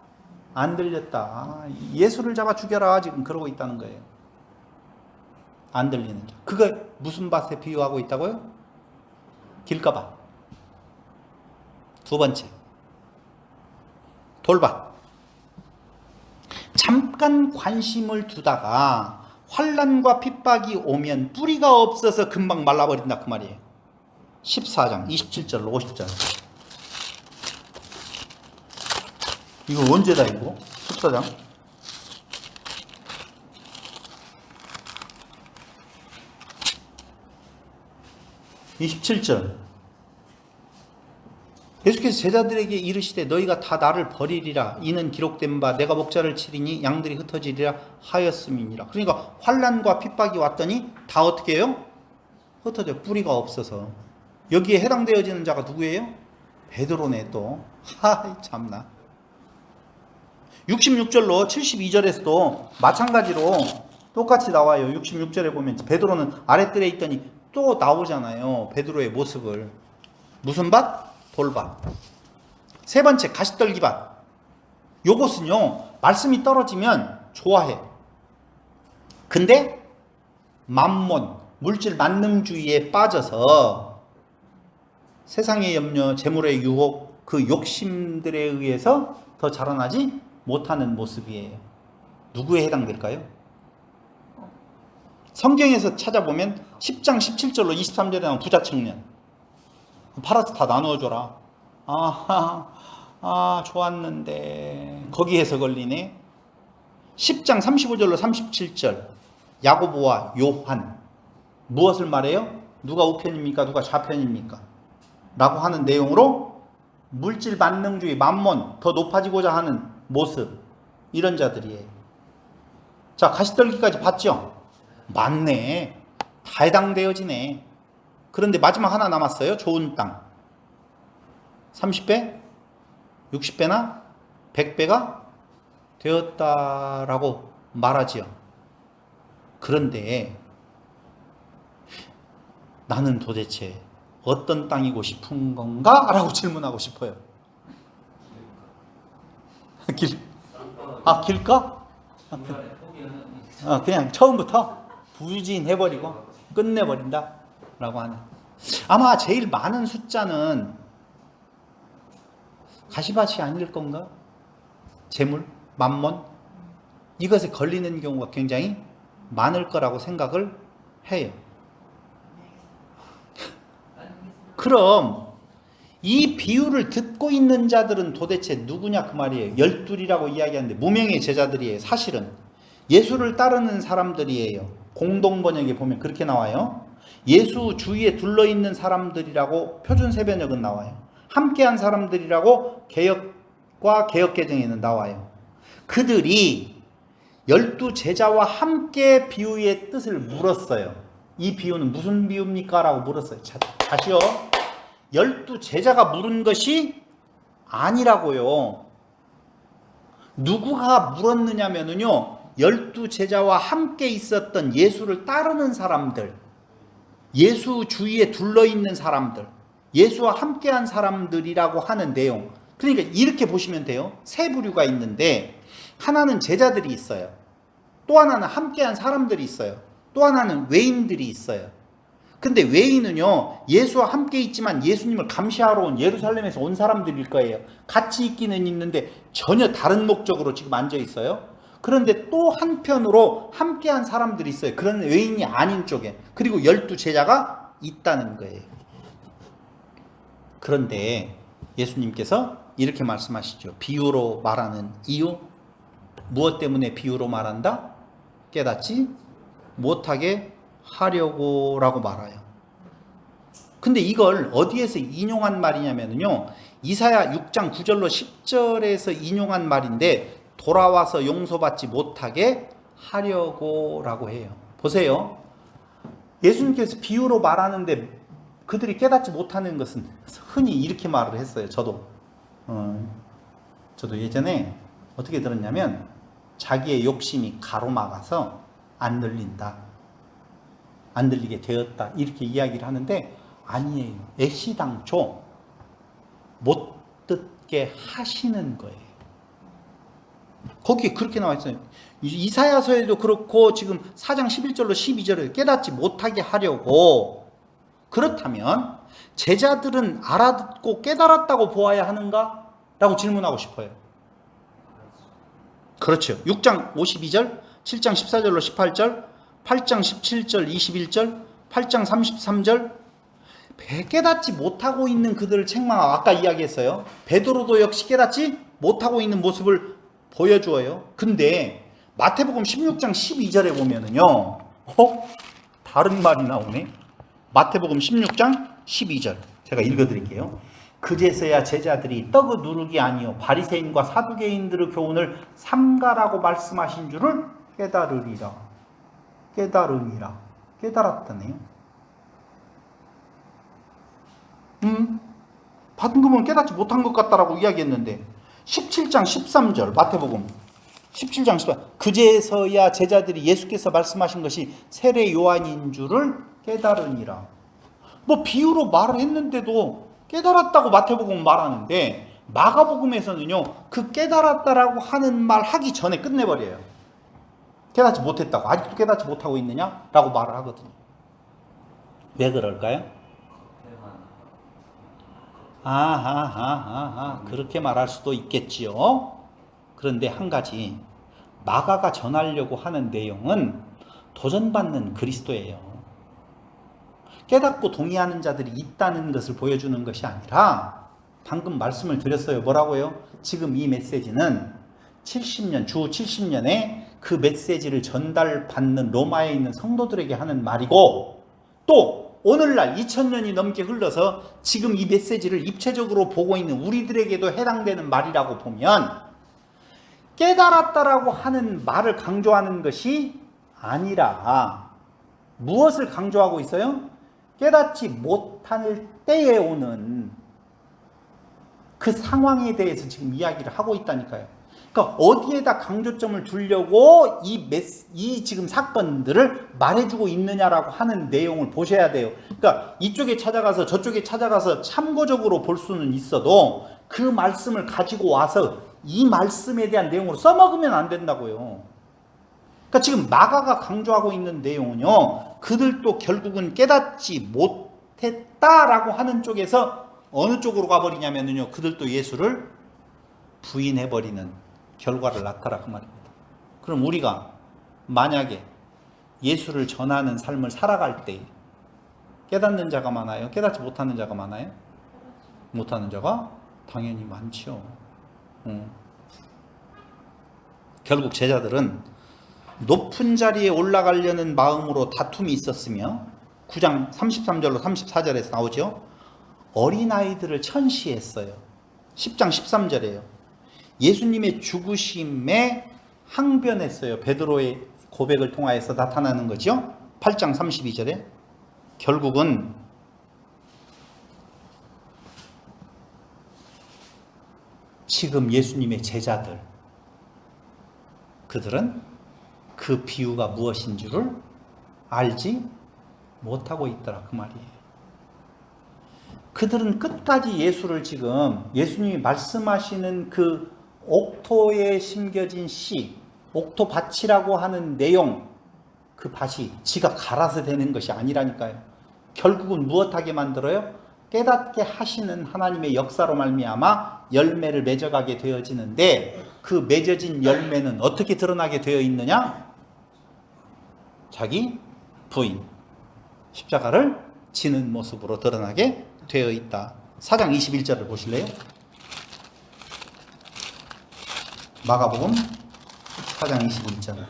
안 들렸다. 예수를 잡아 죽여라 지금 그러고 있다는 거예요. 안 들리는 자. 그거 무슨 밭에 비유하고 있다고요? 길가밭. 두 번째 돌밭. 잠깐 관심을 두다가 환난과 핍박이 오면 뿌리가 없어서 금방 말라버린다 그 말이에요. 14장 27절 50절. 이거 언제다 이거? 14장 27절. 예수께서 제자들에게 이르시되 너희가 다 나를 버리리라. 이는 기록된 바 내가 목자를 치리니 양들이 흩어지리라 하였음이니라. 그러니까 환난과 핍박이 왔더니 다 어떻게 해요? 흩어져. 뿌리가 없어서. 여기에 해당되어지는 자가 누구예요? 베드로네 또. 하이 참나. 66절로 72절에서도 마찬가지로 똑같이 나와요. 66절에 보면 베드로는 아랫뜰에 있더니 또 나오잖아요. 베드로의 모습을. 무슨 밭? 돌밭. 세 번째 가시떨기밭. 요것은요 말씀이 떨어지면 좋아해. 근데 만몬 물질 만능주의에 빠져서 세상의 염려, 재물의 유혹, 그 욕심들에 의해서 더 자라나지 못하는 모습이에요. 누구에 해당될까요? 성경에서 찾아보면 10장 17절로 23절에 나온 부자 청년. 팔아서 다 나누어줘라. 좋았는데 거기에서 걸리네. 10장 35절로 37절 야고보와 요한. 무엇을 말해요? 누가 우편입니까? 누가 좌편입니까? 라고 하는 내용으로 물질 만능주의, 만몬, 더 높아지고자 하는 모습, 이런 자들이에요. 자, 가시떨기까지 봤죠? 맞네. 다 해당되어지네. 그런데 마지막 하나 남았어요. 좋은 땅. 30배, 60배나 100배가 되었다라고 말하지요. 그런데 나는 도대체 어떤 땅이고 싶은 건가? 라고 질문하고 싶어요. 길까? 그냥 처음부터 부진해버리고 끝내버린다 라고 하는. 아마 제일 많은 숫자는 가시밭이 아닐 건가? 재물, 만몬, 이것에 걸리는 경우가 굉장히 많을 거라고 생각을 해요. 그럼 이 비유를 듣고 있는 자들은 도대체 누구냐 그 말이에요. 열둘이라고 이야기하는데 무명의 제자들이에요. 사실은 예수를 따르는 사람들이에요. 공동번역에 보면 그렇게 나와요. 예수 주위에 둘러있는 사람들이라고 표준세변역은 나와요. 함께한 사람들이라고 개역과 개역개정에는 나와요. 그들이 12제자와 함께 비유의 뜻을 물었어요. 이 비유는 무슨 비유입니까? 라고 물었어요. 다시요. 12제자가 물은 것이 아니라고요. 누구가 물었느냐면요, 12제자와 함께 있었던 예수를 따르는 사람들, 예수 주위에 둘러있는 사람들, 예수와 함께한 사람들이라고 하는 내용. 그러니까 이렇게 보시면 돼요. 세 부류가 있는데 하나는 제자들이 있어요. 또 하나는 함께한 사람들이 있어요. 또 하나는 외인들이 있어요. 근데 외인은요, 예수와 함께 있지만 예수님을 감시하러 온 예루살렘에서 온 사람들일 거예요. 같이 있기는 있는데 전혀 다른 목적으로 지금 앉아 있어요. 그런데 또 한편으로 함께한 사람들이 있어요. 그런 외인이 아닌 쪽에. 그리고 12제자가 있다는 거예요. 그런데 예수님께서 이렇게 말씀하시죠. 비유로 말하는 이유. 무엇 때문에 비유로 말한다? 깨닫지 못하게 하려고 라고 말해요. 근데 이걸 어디에서 인용한 말이냐면요. 이사야 6장 9절로 10절에서 인용한 말인데 돌아와서 용서받지 못하게 하려고 라고 해요. 보세요. 예수님께서 비유로 말하는데 그들이 깨닫지 못하는 것은 흔히 이렇게 말을 했어요. 저도 예전에 어떻게 들었냐면 자기의 욕심이 가로막아서 안 들린다. 안 들리게 되었다. 이렇게 이야기를 하는데 아니에요. 애시당초 못 듣게 하시는 거예요. 거기에 그렇게 나와 있어요. 이사야서에도 그렇고 지금 4장 11절로 12절에 깨닫지 못하게 하려고. 그렇다면 제자들은 알아듣고 깨달았다고 보아야 하는가? 라고 질문하고 싶어요. 그렇죠. 6장 52절, 7장 14절로 18절, 8장 17절, 21절, 8장 33절. 깨닫지 못하고 있는 그들을 책망하고, 아까 이야기했어요. 베드로도 역시 깨닫지 못하고 있는 모습을 보여주어요. 근데 마태복음 16장 12절에 보면은요, 다른 말이 나오네. 마태복음 16장 12절 제가 읽어드릴게요. 그제서야 제자들이 떡을 누르기 아니요 바리새인과 사두개인들의 교훈을 삼가라고 말씀하신 줄을 깨달으리라. 깨달았다네요. 받은 것은 깨닫지 못한 것 같다라고 이야기했는데 17장 13절 마태복음 17장 13절 그제서야 제자들이 예수께서 말씀하신 것이 세례 요한인 줄을 깨달으니라. 뭐 비유로 말을 했는데도 깨달았다고 마태복음 말하는데 마가복음에서는요 그 깨달았다라고 하는 말 하기 전에 끝내버려요. 깨닫지 못했다고. 아직도 깨닫지 못하고 있느냐? 라고 말을 하거든요. 왜 그럴까요? 그렇게 말할 수도 있겠지요. 그런데 한 가지, 마가가 전하려고 하는 내용은 도전받는 그리스도예요. 깨닫고 동의하는 자들이 있다는 것을 보여주는 것이 아니라, 방금 말씀을 드렸어요. 뭐라고요? 지금 이 메시지는 70년, 주 70년에 그 메시지를 전달받는 로마에 있는 성도들에게 하는 말이고, 또 오늘날 2000년이 넘게 흘러서 지금 이 메시지를 입체적으로 보고 있는 우리들에게도 해당되는 말이라고 보면, 깨달았다라고 하는 말을 강조하는 것이 아니라 무엇을 강조하고 있어요? 깨닫지 못할 때에 오는 그 상황에 대해서 지금 이야기를 하고 있다니까요. 그러니까 어디에다 강조점을 두려고 이 지금 사건들을 말해주고 있느냐라고 하는 내용을 보셔야 돼요. 그러니까 이쪽에 찾아가서 저쪽에 찾아가서 참고적으로 볼 수는 있어도 그 말씀을 가지고 와서 이 말씀에 대한 내용으로 써먹으면 안 된다고요. 그러니까 지금 마가가 강조하고 있는 내용은요, 그들도 결국은 깨닫지 못했다라고 하는 쪽에서 어느 쪽으로 가버리냐면요, 그들도 예수를 부인해버리는 결과를 낳더라 그 말입니다. 그럼 우리가 만약에 예수를 전하는 삶을 살아갈 때 깨닫는 자가 많아요? 깨닫지 못하는 자가 많아요? 못하는 자가 당연히 많죠. 결국 제자들은 높은 자리에 올라가려는 마음으로 다툼이 있었으며 9장 33절로 34절에서 나오죠. 어린아이들을 천시했어요. 10장 13절에요. 예수님의 죽으심에 항변했어요. 베드로의 고백을 통하여서 나타나는 거죠. 8장 32절에 결국은 지금 예수님의 제자들, 그들은 그 비유가 무엇인 줄을 알지 못하고 있더라 그 말이에요. 그들은 끝까지 예수를 지금 예수님이 말씀하시는 그 옥토에 심겨진 씨, 옥토밭이라고 하는 내용, 그 밭이 지가 갈아서 되는 것이 아니라니까요. 결국은 무엇하게 만들어요? 깨닫게 하시는 하나님의 역사로 말미암아 열매를 맺어가게 되어지는데, 그 맺어진 열매는 어떻게 드러나게 되어 있느냐? 자기 부인, 십자가를 지는 모습으로 드러나게 되어 있다. 4장 21절을 보실래요? 마가복음 4장 21절.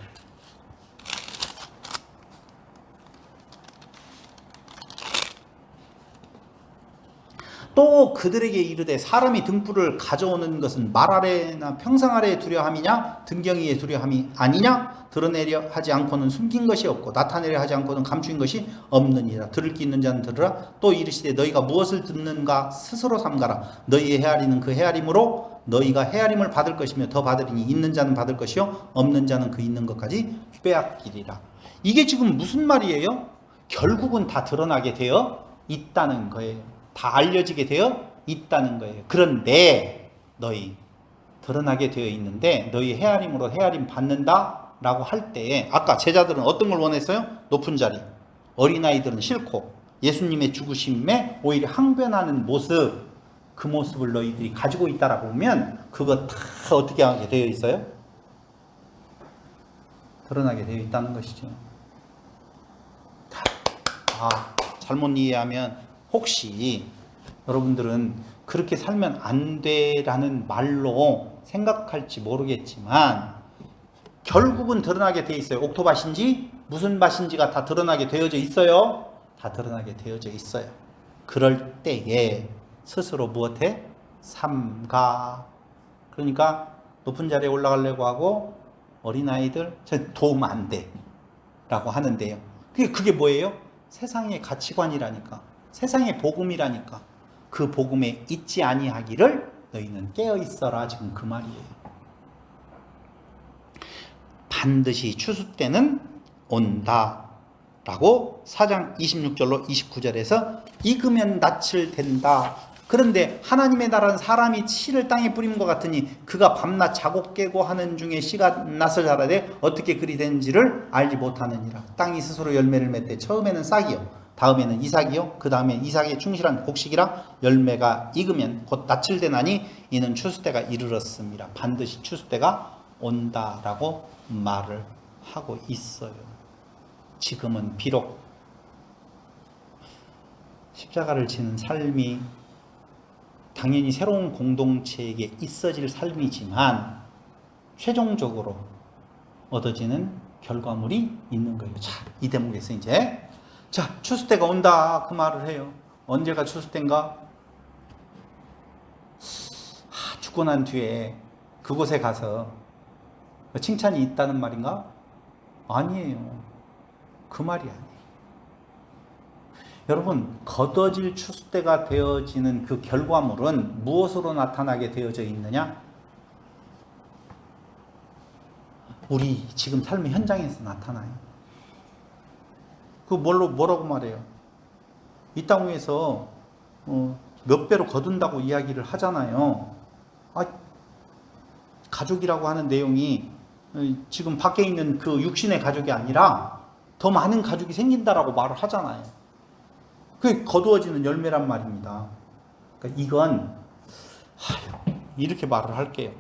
또 그들에게 이르되 사람이 등불을 가져오는 것은 말 아래나 평상 아래에 두려 함이냐 등경 위에 두려 함이 아니냐 드러내려 하지 않고는 숨긴 것이 없고 나타내려 하지 않고는 감추인 것이 없느니라. 들을 귀 있는 자는 들으라. 또 이르시되 너희가 무엇을 듣는가 스스로 삼가라. 너희의 헤아리는 그 헤아림으로 너희가 헤아림을 받을 것이며 더 받으리니 있는 자는 받을 것이요 없는 자는 그 있는 것까지 빼앗기리라. 이게 지금 무슨 말이에요? 결국은 다 드러나게 되어 있다는 거예요. 다 알려지게 되어 있다는 거예요. 그런데 너희 드러나게 되어 있는데 너희 헤아림으로 헤아림 받는다 라고 할 때 아까 제자들은 어떤 걸 원했어요? 높은 자리. 어린아이들은 싫고 예수님의 죽으심에 오히려 항변하는 모습, 그 모습을 너희들이 가지고 있다라고 보면 그거 다 어떻게 하게 되어 있어요? 드러나게 되어 있다는 것이죠. 잘못 이해하면 혹시 여러분들은 그렇게 살면 안 돼라는 말로 생각할지 모르겠지만 결국은 드러나게 돼 있어요. 옥토밭인지 무슨 밭인지가 다 드러나게 되어져 있어요. 다 드러나게 되어져 있어요. 그럴 때에 스스로 무엇해? 삼가. 그러니까 높은 자리에 올라가려고 하고 어린아이들 도움 안 돼 라고 하는데요. 그게 뭐예요? 세상의 가치관이라니까. 세상의 복음이라니까. 그 복음에 있지 아니하기를 너희는 깨어있어라. 지금 그 말이에요. 반드시 추수 때는 온다 라고 4장 26절로 29절에서 익으면 낯을 댄다. 그런데 하나님의 나라는 사람이 씨를 땅에 뿌린 것 같으니 그가 밤낮 자고 깨고 하는 중에 씨가 낯을 자라되 어떻게 그리 된지를 알지 못하느니라. 땅이 스스로 열매를 맺되 처음에는 싹이요 다음에는 이삭이요 그 다음에 이삭의 충실한 곡식이라 열매가 익으면 곧 낯을 대나니 이는 추수때가 이르렀습니다. 반드시 추수때가 온다라고 말을 하고 있어요. 지금은 비록 십자가를 지는 삶이 당연히 새로운 공동체에게 있어질 삶이지만 최종적으로 얻어지는 결과물이 있는 거예요. 자, 이 대목에서 이제 추수 때가 온다 그 말을 해요. 언제가 추수 때인가? 죽고 난 뒤에 그곳에 가서 칭찬이 있다는 말인가? 아니에요. 그 말이 아니에요. 여러분, 거둬질 추수 때가 되어지는 그 결과물은 무엇으로 나타나게 되어져 있느냐? 우리 지금 삶의 현장에서 나타나요. 그 뭐라고 말해요? 이 땅 위에서 몇 배로 거둔다고 이야기를 하잖아요. 가족이라고 하는 내용이 지금 밖에 있는 그 육신의 가족이 아니라 더 많은 가족이 생긴다라고 말을 하잖아요. 그게 거두어지는 열매란 말입니다. 그러니까 이건 이렇게 말을 할게요.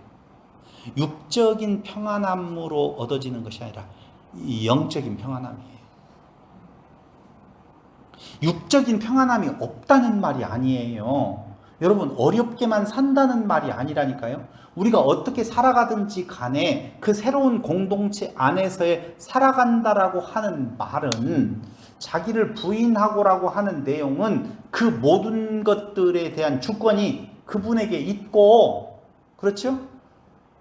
육적인 평안함으로 얻어지는 것이 아니라 영적인 평안함이에요. 육적인 평안함이 없다는 말이 아니에요. 여러분, 어렵게만 산다는 말이 아니라니까요. 우리가 어떻게 살아가든지 간에 그 새로운 공동체 안에서의 살아간다라고 하는 말은 자기를 부인하고라고 하는 내용은 그 모든 것들에 대한 주권이 그분에게 있고, 그렇죠?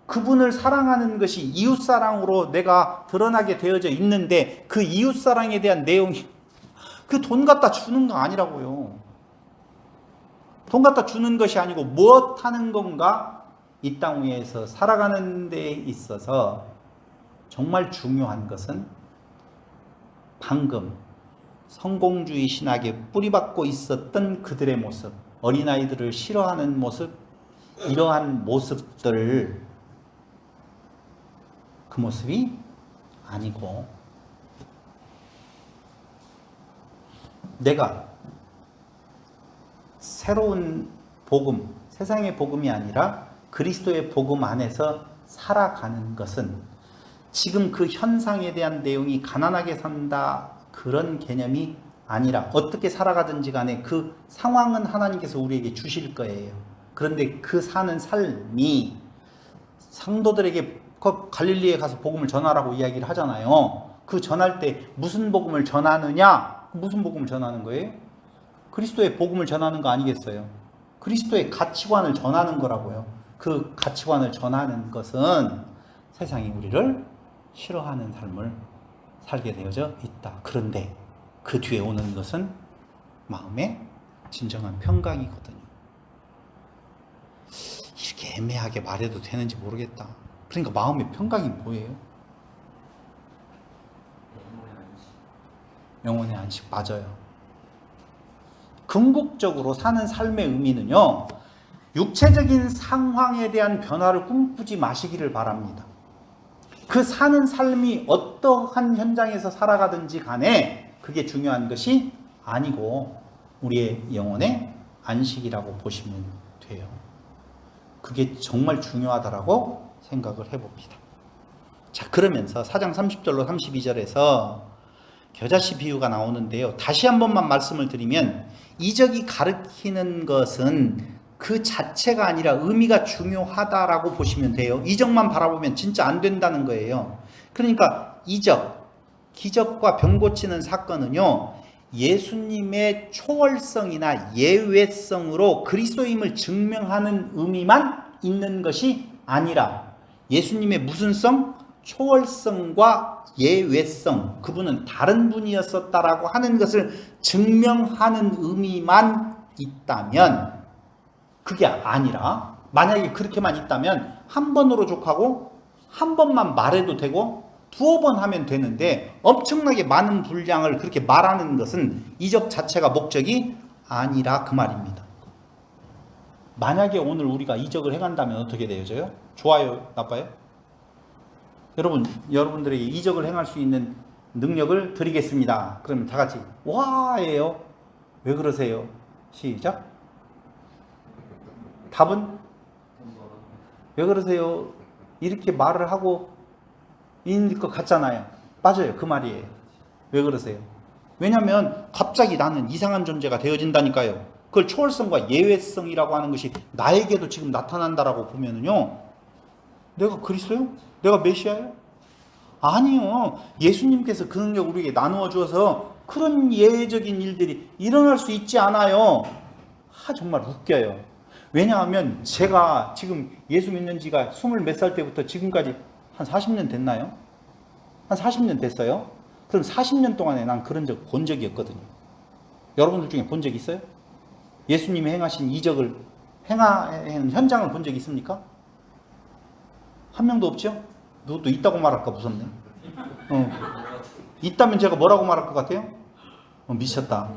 그분을 사랑하는 것이 이웃사랑으로 내가 드러나게 되어져 있는데 그 이웃사랑에 대한 내용이 그 돈 갖다 주는 거 아니라고요. 돈 갖다 주는 것이 아니고 무엇 하는 건가? 이 땅 위에서 살아가는 데 있어서 정말 중요한 것은 방금 성공주의 신학에 뿌리박고 있었던 그들의 모습, 어린아이들을 싫어하는 모습, 이러한 모습들, 그 모습이 아니고 내가 새로운 복음, 세상의 복음이 아니라 그리스도의 복음 안에서 살아가는 것은 지금 그 현상에 대한 내용이 가난하게 산다 그런 개념이 아니라 어떻게 살아가든지 간에 그 상황은 하나님께서 우리에게 주실 거예요. 그런데 그 사는 삶이 상도들에게 갈릴리에 가서 복음을 전하라고 이야기를 하잖아요. 그 전할 때 무슨 복음을 전하느냐? 무슨 복음을 전하는 거예요? 그리스도의 복음을 전하는 거 아니겠어요? 그리스도의 가치관을 전하는 거라고요. 그 가치관을 전하는 것은 세상이 우리를 싫어하는 삶을 살게 되어져 있다. 그런데 그 뒤에 오는 것은 마음의 진정한 평강이거든요. 이렇게 애매하게 말해도 되는지 모르겠다. 그러니까 마음의 평강이 뭐예요? 영혼의 안식. 맞아요. 궁극적으로 사는 삶의 의미는요, 육체적인 상황에 대한 변화를 꿈꾸지 마시기를 바랍니다. 그 사는 삶이 어떠한 현장에서 살아가든지 간에 그게 중요한 것이 아니고 우리의 영혼의 안식이라고 보시면 돼요. 그게 정말 중요하다라고 생각을 해봅니다. 자, 그러면서 4장 30절로 32절에서 겨자씨 비유가 나오는데요. 다시 한 번만 말씀을 드리면 이적이 가리키는 것은 그 자체가 아니라 의미가 중요하다라고 보시면 돼요. 이적만 바라보면 진짜 안 된다는 거예요. 그러니까 이적, 기적과 병 고치는 사건은요, 예수님의 초월성이나 예외성으로 그리스도임을 증명하는 의미만 있는 것이 아니라 예수님의 무슨 성? 초월성과 예외성, 그분은 다른 분이었었다라고 하는 것을 증명하는 의미만 있다면, 그게 아니라 만약에 그렇게만 있다면 한 번으로 족하고 한 번만 말해도 되고 두어 번 하면 되는데 엄청나게 많은 분량을 그렇게 말하는 것은 이적 자체가 목적이 아니라 그 말입니다. 만약에 오늘 우리가 이적을 행한다면 어떻게 되어져요? 좋아요? 나빠요? 여러분들에게 이적을 행할 수 있는 능력을 드리겠습니다. 그러면 다 같이 와예요. 왜 그러세요? 시작. 답은? 왜 그러세요? 이렇게 말을 하고 있는 것 같잖아요. 맞아요. 그 말이에요. 왜 그러세요? 왜냐하면 갑자기 나는 이상한 존재가 되어진다니까요. 그걸 초월성과 예외성이라고 하는 것이 나에게도 지금 나타난다라고 보면은요, 내가 그리스도요? 내가 메시아요? 아니요. 예수님께서 그 능력을 우리에게 나누어 주어서 그런 예외적인 일들이 일어날 수 있지 않아요. 정말 웃겨요. 왜냐하면 제가 지금 예수 믿는 지가 20몇 살 때부터 지금까지 한 40년 됐나요? 한 40년 됐어요? 그럼 40년 동안에 난 그런 적 본 적이 없거든요. 여러분들 중에 본 적 있어요? 예수님이 행하신 이적을 행하는 현장을 본 적 있습니까? 한 명도 없죠? 누구도 있다고 말할까 무섭네. 있다면 제가 뭐라고 말할 것 같아요? 미쳤다.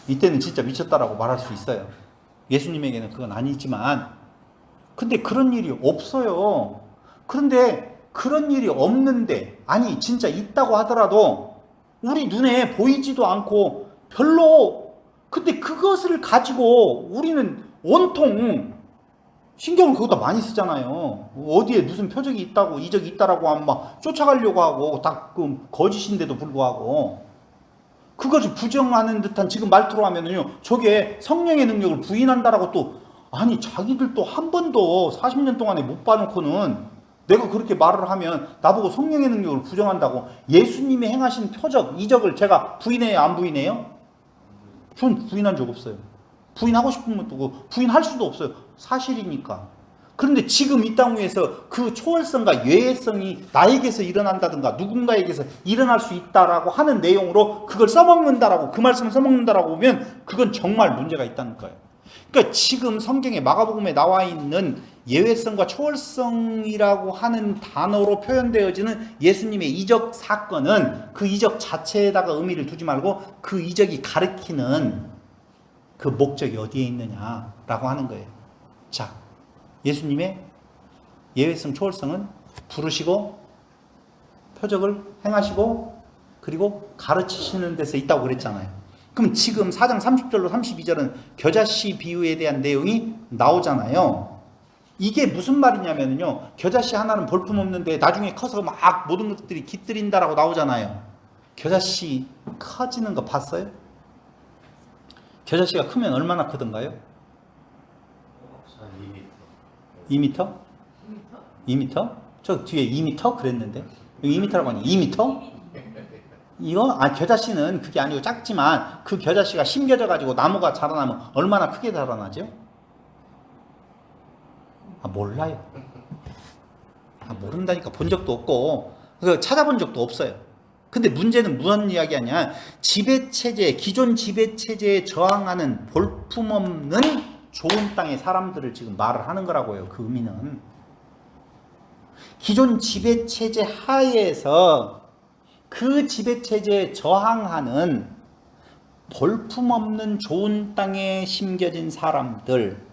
이때는 진짜 미쳤다라고 말할 수 있어요. 예수님에게는 그건 아니지만, 근데 그런 일이 없어요. 그런데 그런 일이 없는데, 아니 진짜 있다고 하더라도 우리 눈에 보이지도 않고 별로, 근데 그것을 가지고 우리는 온통 신경을 그것도 많이 쓰잖아요. 어디에 무슨 표적이 있다고, 이적이 있다라고 하면 막 쫓아가려고 하고, 다 그 거짓인데도 불구하고 그것을 부정하는 듯한 지금 말투로 하면은요, 저게 성령의 능력을 부인한다라고 또, 아니 자기들도 한 번도 40년 동안에 못 봐놓고는 내가 그렇게 말을 하면 나보고 성령의 능력을 부정한다고. 예수님이 행하신 표적, 이적을 제가 부인해요, 안 부인해요? 전 부인한 적 없어요. 부인하고 싶으면 또 부인할 수도 없어요. 사실이니까. 그런데 지금 이 땅 위에서 그 초월성과 예외성이 나에게서 일어난다든가 누군가에게서 일어날 수 있다라고 하는 내용으로 그걸 써먹는다라고, 그 말씀을 써먹는다라고 보면 그건 정말 문제가 있다는 거예요. 그러니까 지금 성경에 마가복음에 나와 있는 예외성과 초월성이라고 하는 단어로 표현되어지는 예수님의 이적 사건은 그 이적 자체에다가 의미를 두지 말고 그 이적이 가리키는 그 목적이 어디에 있느냐라고 하는 거예요. 자, 예수님의 예외성, 초월성은 부르시고 표적을 행하시고 그리고 가르치시는 데서 있다고 그랬잖아요. 그럼 지금 4장 30절로 32절은 겨자씨 비유에 대한 내용이 나오잖아요. 이게 무슨 말이냐면요, 겨자씨 하나는 볼품없는데 나중에 커서 막 모든 것들이 깃들인다라고 나오잖아요. 겨자씨 커지는 거 봤어요? 겨자씨가 크면 얼마나 크던가요? 2m? 2m? 저 뒤에 2m 그랬는데 2m라고 하니 2m? 이거 겨자씨는 그게 아니고 작지만 그 겨자씨가 심겨져 가지고 나무가 자라나면 얼마나 크게 자라나죠? 몰라요. 모른다니까. 본 적도 없고 찾아본 적도 없어요. 근데 문제는 무슨 이야기하냐, 지배체제, 기존 지배체제에 저항하는 볼품없는 좋은 땅의 사람들을 지금 말을 하는 거라고요. 그 의미는 기존 지배체제 하에서 그 지배체제에 저항하는 볼품없는 좋은 땅에 심겨진 사람들,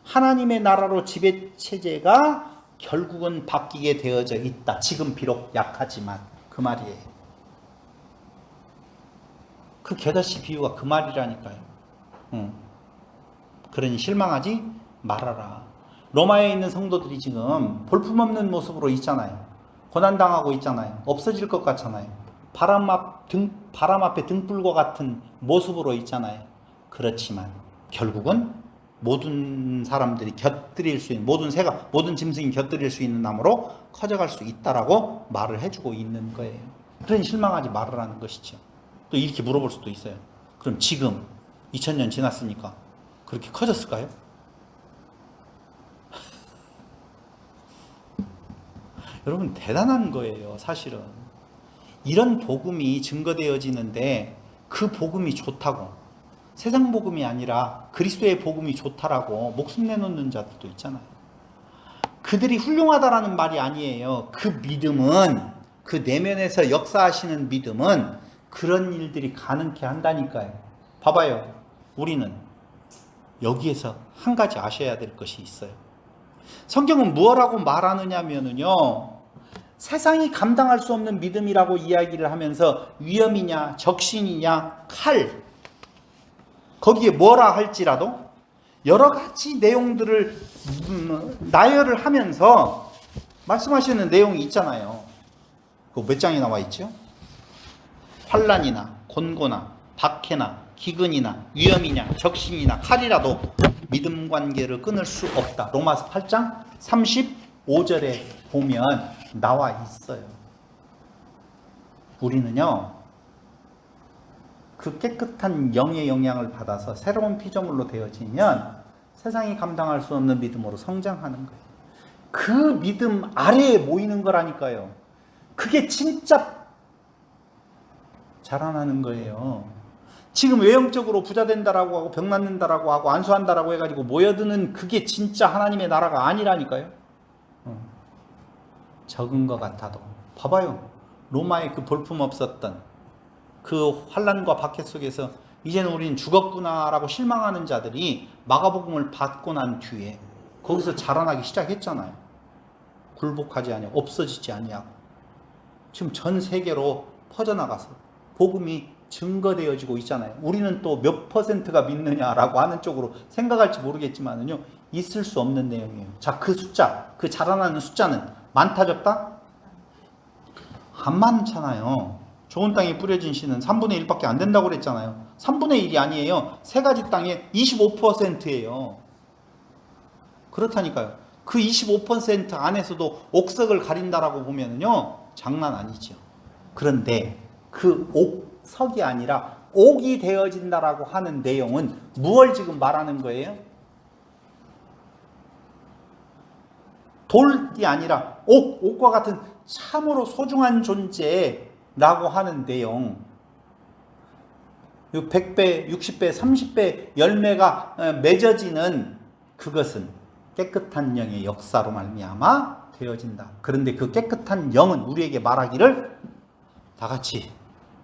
하나님의 나라로 지배체제가 결국은 바뀌게 되어져 있다. 지금 비록 약하지만 그 말이에요. 그 게다시 비유가 그 말이라니까요. 그러니 실망하지 말아라. 로마에 있는 성도들이 지금 볼품없는 모습으로 있잖아요. 고난당하고 있잖아요. 없어질 것 같잖아요. 바람 앞에 등불과 같은 모습으로 있잖아요. 그렇지만 결국은 모든 사람들이 곁들일 수 있는, 모든 짐승이 곁들일 수 있는 나무로 커져갈 수 있다라고 말을 해주고 있는 거예요. 그러니 실망하지 말으라는 것이죠. 또 이렇게 물어볼 수도 있어요. 그럼 지금 2000년 지났으니까 그렇게 커졌을까요? 여러분 대단한 거예요. 사실은 이런 복음이 증거되어지는데 그 복음이 좋다고, 세상 복음이 아니라 그리스도의 복음이 좋다라고 목숨 내놓는 자들도 있잖아요. 그들이 훌륭하다라는 말이 아니에요. 그 믿음은, 그 내면에서 역사하시는 믿음은 그런 일들이 가능케 한다니까요. 봐봐요. 우리는 여기에서 한 가지 아셔야 될 것이 있어요. 성경은 무엇라고 말하느냐면요, 세상이 감당할 수 없는 믿음이라고 이야기를 하면서 위험이냐, 적신이냐, 칼, 거기에 뭐라 할지라도 여러 가지 내용들을 나열을 하면서 말씀하시는 내용이 있잖아요. 그 몇 장이 나와 있죠? 환난이나 곤고나 박해나 기근이나 위험이냐 적신이나 칼이라도 믿음 관계를 끊을 수 없다. 로마서 8장 35절에 보면 나와 있어요. 우리는요, 그 깨끗한 영의 영향을 받아서 새로운 피조물로 되어지면 세상이 감당할 수 없는 믿음으로 성장하는 거예요. 그 믿음 아래에 모이는 거라니까요. 그게 진짜 자라나는 거예요. 지금 외형적으로 부자 된다라고 하고 병 낫는다라고 하고 안수한다라고 해가지고 모여드는 그게 진짜 하나님의 나라가 아니라니까요. 적은 것 같아도 봐봐요. 로마에 그 볼품 없었던 그 환난과 박해 속에서 이제는 우리는 죽었구나라고 실망하는 자들이 마가복음을 받고 난 뒤에 거기서 자라나기 시작했잖아요. 굴복하지 아니하고 없어지지 아니하고 지금 전 세계로 퍼져나가서 복음이 증거되어지고 있잖아요. 우리는 또 몇 퍼센트가 믿느냐라고 하는 쪽으로 생각할지 모르겠지만은요, 있을 수 없는 내용이에요. 자, 그 숫자, 그 자라나는 숫자는 많다 적다? 안 많잖아요. 좋은 땅에 뿌려진 씨는 3분의 1밖에 안 된다고 그랬잖아요. 3분의 1이 아니에요. 세 가지 땅에 25%예요. 그렇다니까요. 그 25% 안에서도 옥석을 가린다라고 보면은요, 장난 아니죠. 그런데 그 옥석이 아니라 옥이 되어진다라고 하는 내용은 무엇을 지금 말하는 거예요? 돌이 아니라 옥과 같은 참으로 소중한 존재라고 하는 내용. 100배, 60배, 30배 열매가 맺어지는 그것은 깨끗한 영의 역사로 말미암아 되어진다. 그런데 그 깨끗한 영은 우리에게 말하기를, 다 같이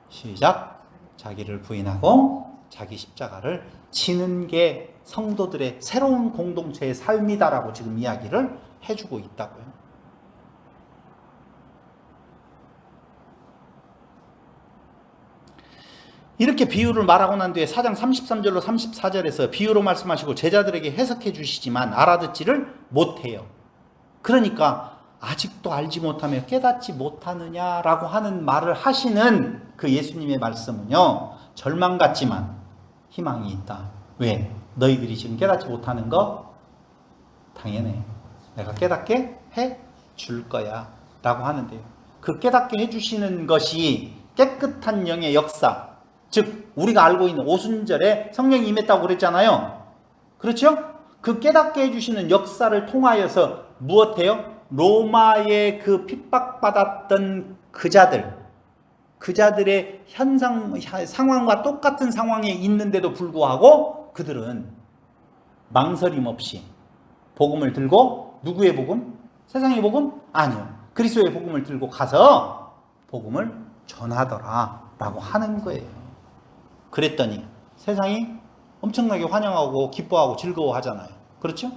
시작, 자기를 부인하고 자기 십자가를 지는 게 성도들의 새로운 공동체의 삶이다라고 지금 이야기를 해주고 있다고요. 이렇게 비유를 말하고 난 뒤에 4장 33절로 34절에서 비유로 말씀하시고 제자들에게 해석해 주시지만 알아듣지를 못해요. 그러니까 아직도 알지 못하며 깨닫지 못하느냐라고 하는 말을 하시는 그 예수님의 말씀은요, 절망 같지만 희망이 있다. 왜? 너희들이 지금 깨닫지 못하는 거 당연해. 내가 깨닫게 해 줄 거야 라고 하는데요. 그 깨닫게 해 주시는 것이 깨끗한 영의 역사, 즉 우리가 알고 있는 오순절에 성령이 임했다고 그랬잖아요. 그렇죠? 그 깨닫게 해주시는 역사를 통하여서 무엇해요? 로마의 그 핍박받았던 그자들의 상황과 똑같은 상황에 있는데도 불구하고 그들은 망설임 없이 복음을 들고, 누구의 복음? 세상의 복음? 아니요. 그리스도의 복음을 들고 가서 복음을 전하더라 라고 하는 거예요. 그랬더니 세상이 엄청나게 환영하고 기뻐하고 즐거워하잖아요. 그렇죠?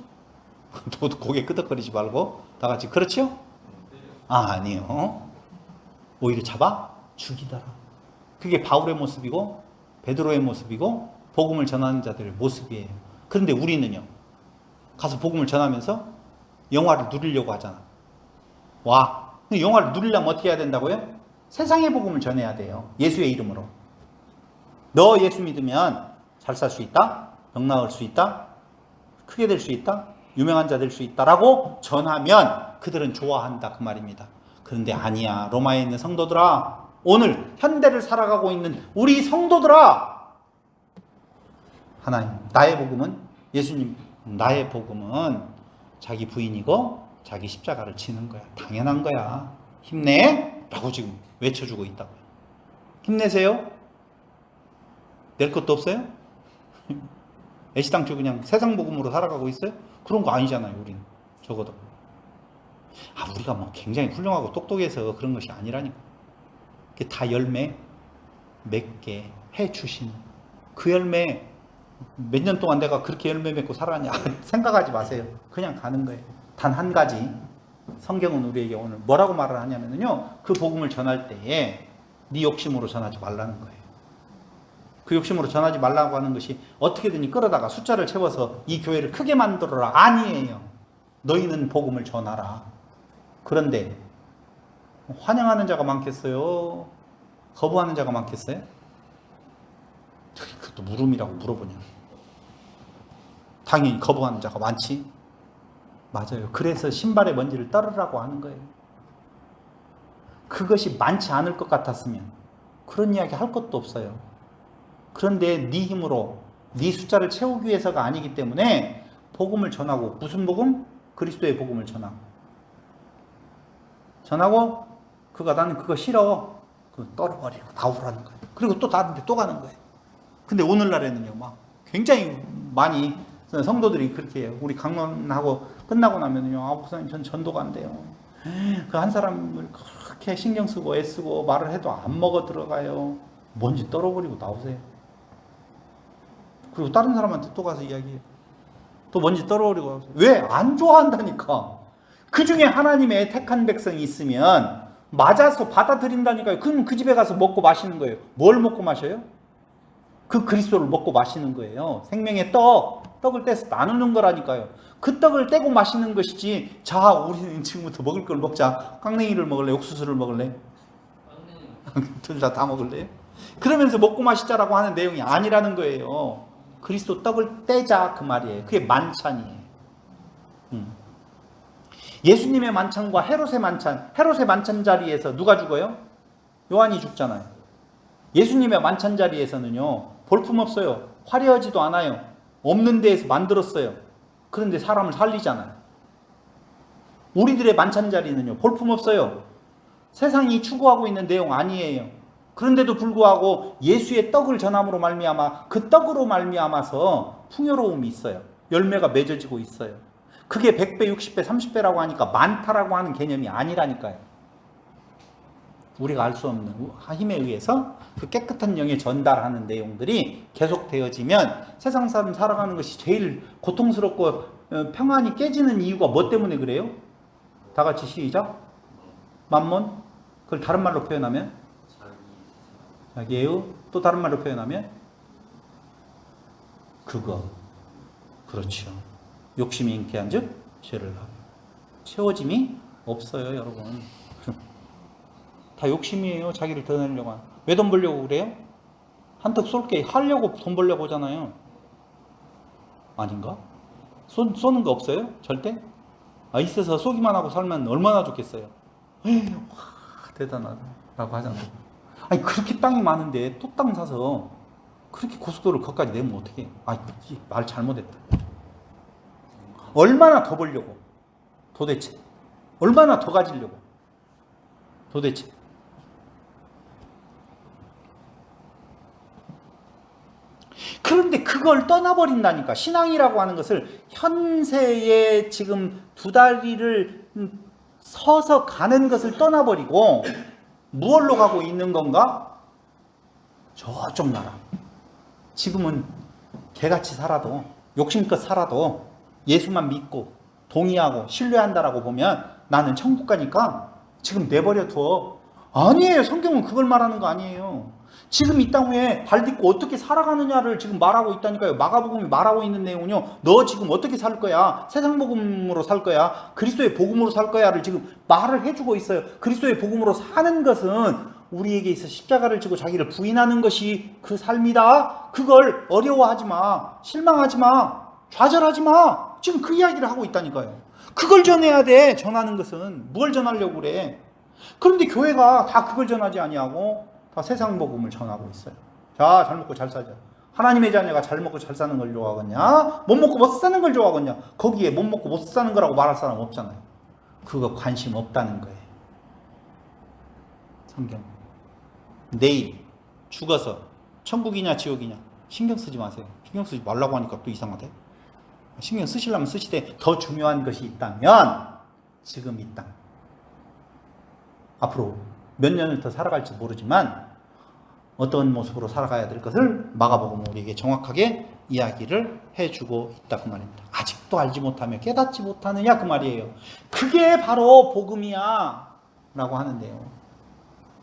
고개 끄덕거리지 말고 다 같이 그렇죠? 아니요. 오히려 잡아 죽이더라. 그게 바울의 모습이고 베드로의 모습이고 복음을 전하는 자들의 모습이에요. 그런데 우리는요, 가서 복음을 전하면서 영화를 누리려고 하잖아. 영화를 누리려면 어떻게 해야 된다고요? 세상의 복음을 전해야 돼요. 예수의 이름으로. 너 예수 믿으면 잘 살 수 있다, 병 나을 수 있다, 크게 될 수 있다, 유명한 자 될 수 있다라고 전하면 그들은 좋아한다 그 말입니다. 그런데 아니야. 로마에 있는 성도들아, 오늘 현대를 살아가고 있는 우리 성도들아, 하나님, 나의 복음은, 예수님, 나의 복음은 자기 부인이고 자기 십자가를 지는 거야. 당연한 거야. 힘내 라고 지금 외쳐주고 있다고요. 힘내세요. 낼 것도 없어요? 애시당초 그냥 세상 복음으로 살아가고 있어요? 그런 거 아니잖아요. 우리는 적어도 우리가 뭐 굉장히 훌륭하고 똑똑해서 그런 것이 아니라니까. 그게 다 열매 맺게 해주시는 그 열매. 몇 년 동안 내가 그렇게 열매 맺고 살았냐 생각하지 마세요. 그냥 가는 거예요. 단 한 가지, 성경은 우리에게 오늘 뭐라고 말을 하냐면요, 그 복음을 전할 때에 네 욕심으로 전하지 말라는 거예요. 그 욕심으로 전하지 말라고 하는 것이 어떻게든 끌어다가 숫자를 채워서 이 교회를 크게 만들어라 아니에요. 너희는 복음을 전하라. 그런데 환영하는 자가 많겠어요? 거부하는 자가 많겠어요? 그것도 물음이라고 물어보냐. 당연히 거부하는 자가 많지. 맞아요. 그래서 신발의 먼지를 떨으라고 하는 거예요. 그것이 많지 않을 것 같았으면 그런 이야기 할 것도 없어요. 그런데 네 힘으로 네 숫자를 채우기 위해서가 아니기 때문에 복음을 전하고, 무슨 복음? 그리스도의 복음을 전하고 그가 나는 그거 싫어. 그거 떨어버리고 나오라는 거예요. 그리고 또 다른데 또 가는 거예요. 근데 오늘날에는요, 막 굉장히 많이 성도들이 그렇게 해요. 우리 강론하고 끝나고 나면요, 목사님 전 전도가 안 돼요. 그 한 사람을 그렇게 신경 쓰고 애쓰고 말을 해도 안 먹어 들어가요. 먼지 떨어버리고 나오세요. 그리고 다른 사람한테 또 가서 이야기해요. 또 먼지 떨어버리고 나오세요. 왜? 안 좋아한다니까. 그 중에 하나님의 택한 백성이 있으면 맞아서 받아들인다니까요. 그럼 그 집에 가서 먹고 마시는 거예요. 뭘 먹고 마셔요? 그 그리스도를 먹고 마시는 거예요. 생명의 떡을 떼서 나누는 거라니까요. 그 떡을 떼고 마시는 것이지, 자, 우리는 지금부터 먹을 걸 먹자. 깡냉이를 먹을래? 옥수수를 먹을래? 둘 다 먹을래요? 그러면서 먹고 마시자라고 하는 내용이 아니라는 거예요. 그리스도 떡을 떼자 그 말이에요. 그게 만찬이에요. 예수님의 만찬과 헤롯의 만찬 자리에서 누가 죽어요? 요한이 죽잖아요. 예수님의 만찬 자리에서는요, 볼품 없어요. 화려하지도 않아요. 없는 데에서 만들었어요. 그런데 사람을 살리잖아요. 우리들의 만찬 자리는요, 볼품 없어요. 세상이 추구하고 있는 내용 아니에요. 그런데도 불구하고 예수의 떡을 전함으로 말미암아 그 떡으로 말미암아서 풍요로움이 있어요. 열매가 맺어지고 있어요. 그게 100배, 60배, 30배라고 하니까 많다라고 하는 개념이 아니라니까요. 우리가 알 수 없는 힘에 의해서 그 깨끗한 영에 전달하는 내용들이 계속되어지면 세상 사람 살아가는 것이 제일 고통스럽고 평안이 깨지는 이유가 뭐 때문에 그래요? 다 같이 시작. 만몬. 그걸 다른 말로 표현하면 자기의, 또 다른 말로 표현하면 그거. 그렇죠. 욕심이 인쾌한 즉 죄를 하고. 채워짐이 없어요, 여러분. 다 욕심이에요. 자기를 드러내려고 하는. 왜 돈 벌려고 그래요? 한턱 쏠게 하려고 돈 벌려고 하잖아요. 아닌가? 쏘는 거 없어요? 절대? 있어서 쏘기만 하고 살면 얼마나 좋겠어요. 와, 대단하다 라고 하잖아요. 아니, 그렇게 땅이 많은데 또 땅 사서 그렇게 고속도로를 거기까지 내면 어떡해. 말 잘못했다. 얼마나 더 벌려고? 도대체. 얼마나 더 가지려고? 도대체. 그런데 그걸 떠나버린다니까. 신앙이라고 하는 것을 현세에 지금 두 다리를 서서 가는 것을 떠나버리고 무엇로 가고 있는 건가? 저쪽 나라. 지금은 개같이 살아도, 욕심껏 살아도 예수만 믿고 동의하고 신뢰한다라고 보면 나는 천국 가니까 지금 내버려 둬. 아니에요. 성경은 그걸 말하는 거 아니에요. 지금 이 땅 위에 발 딛고 어떻게 살아가느냐를 지금 말하고 있다니까요. 마가복음이 말하고 있는 내용은요. 너 지금 어떻게 살 거야? 세상 복음으로 살 거야? 그리스도의 복음으로 살 거야를 지금 말을 해주고 있어요. 그리스도의 복음으로 사는 것은 우리에게 있어 십자가를 지고 자기를 부인하는 것이 그 삶이다. 그걸 어려워하지 마. 실망하지 마. 좌절하지 마. 지금 그 이야기를 하고 있다니까요. 그걸 전해야 돼. 전하는 것은. 뭘 전하려고 그래. 그런데 교회가 다 그걸 전하지 아니하고 다 세상 복음을 전하고 있어요. 자, 잘 먹고 잘 살자. 하나님의 자녀가 잘 먹고 잘 사는 걸 좋아하겠냐? 못 먹고 못 사는 걸 좋아하겠냐? 거기에 못 먹고 못 사는 거라고 말할 사람 없잖아요. 그거 관심 없다는 거예요. 성경. 내일 죽어서 천국이냐 지옥이냐 신경 쓰지 마세요. 신경 쓰지 말라고 하니까 또 이상하대. 신경 쓰시려면 쓰시되 더 중요한 것이 있다면 지금 이 땅. 앞으로 몇 년을 더 살아갈지 모르지만 어떤 모습으로 살아가야 될 것을 마가복음은 우리에게 정확하게 이야기를 해주고 있다 그 말입니다. 아직도 알지 못하며 깨닫지 못하느냐 그 말이에요. 그게 바로 복음이야 라고 하는데요.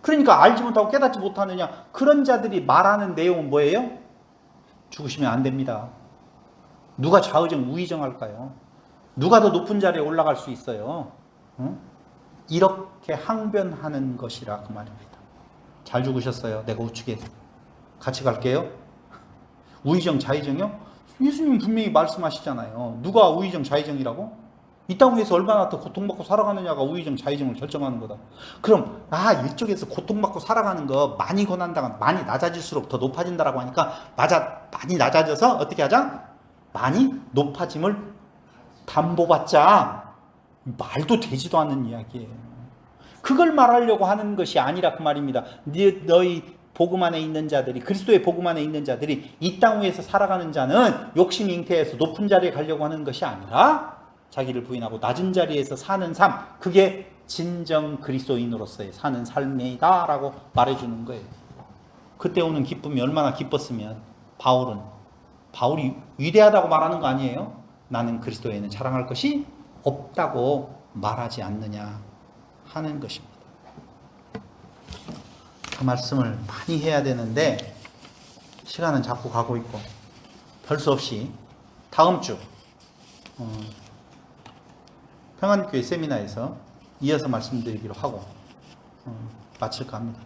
그러니까 알지 못하고 깨닫지 못하느냐 그런 자들이 말하는 내용은 뭐예요? 죽으시면 안 됩니다. 누가 좌의정 우의정할까요? 누가 더 높은 자리에 올라갈 수 있어요? 응? 이렇게 항변하는 것이라 그 말입니다. 잘 죽으셨어요. 내가 우측에 같이 갈게요. 우의정 좌의정이요? 예수님 분명히 말씀하시잖아요. 누가 우의정 좌의정이라고? 이 땅 위에서 얼마나 더 고통받고 살아가느냐가 우의정 좌의정을 결정하는 거다. 그럼 이쪽에서 고통받고 살아가는 거 많이 고난당한 많이 낮아질수록 더 높아진다라고 하니까 맞아. 많이 낮아져서 어떻게 하자? 많이 높아짐을 담보받자. 말도 되지도 않는 이야기예요. 그걸 말하려고 하는 것이 아니라 그 말입니다. 너희 복음 안에 있는 자들이, 그리스도의 복음 안에 있는 자들이 이 땅 위에서 살아가는 자는 욕심 잉태해서 높은 자리에 가려고 하는 것이 아니라 자기를 부인하고 낮은 자리에서 사는 삶, 그게 진정 그리스도인으로서의 사는 삶이다 라고 말해주는 거예요. 그때 오는 기쁨이 얼마나 기뻤으면 바울이 위대하다고 말하는 거 아니에요? 나는 그리스도에는 자랑할 것이 없다고 말하지 않느냐 하는 것입니다. 그 말씀을 많이 해야 되는데 시간은 자꾸 가고 있고 별 수 없이 다음 주 평안교회 세미나에서 이어서 말씀드리기로 하고 마칠까 합니다.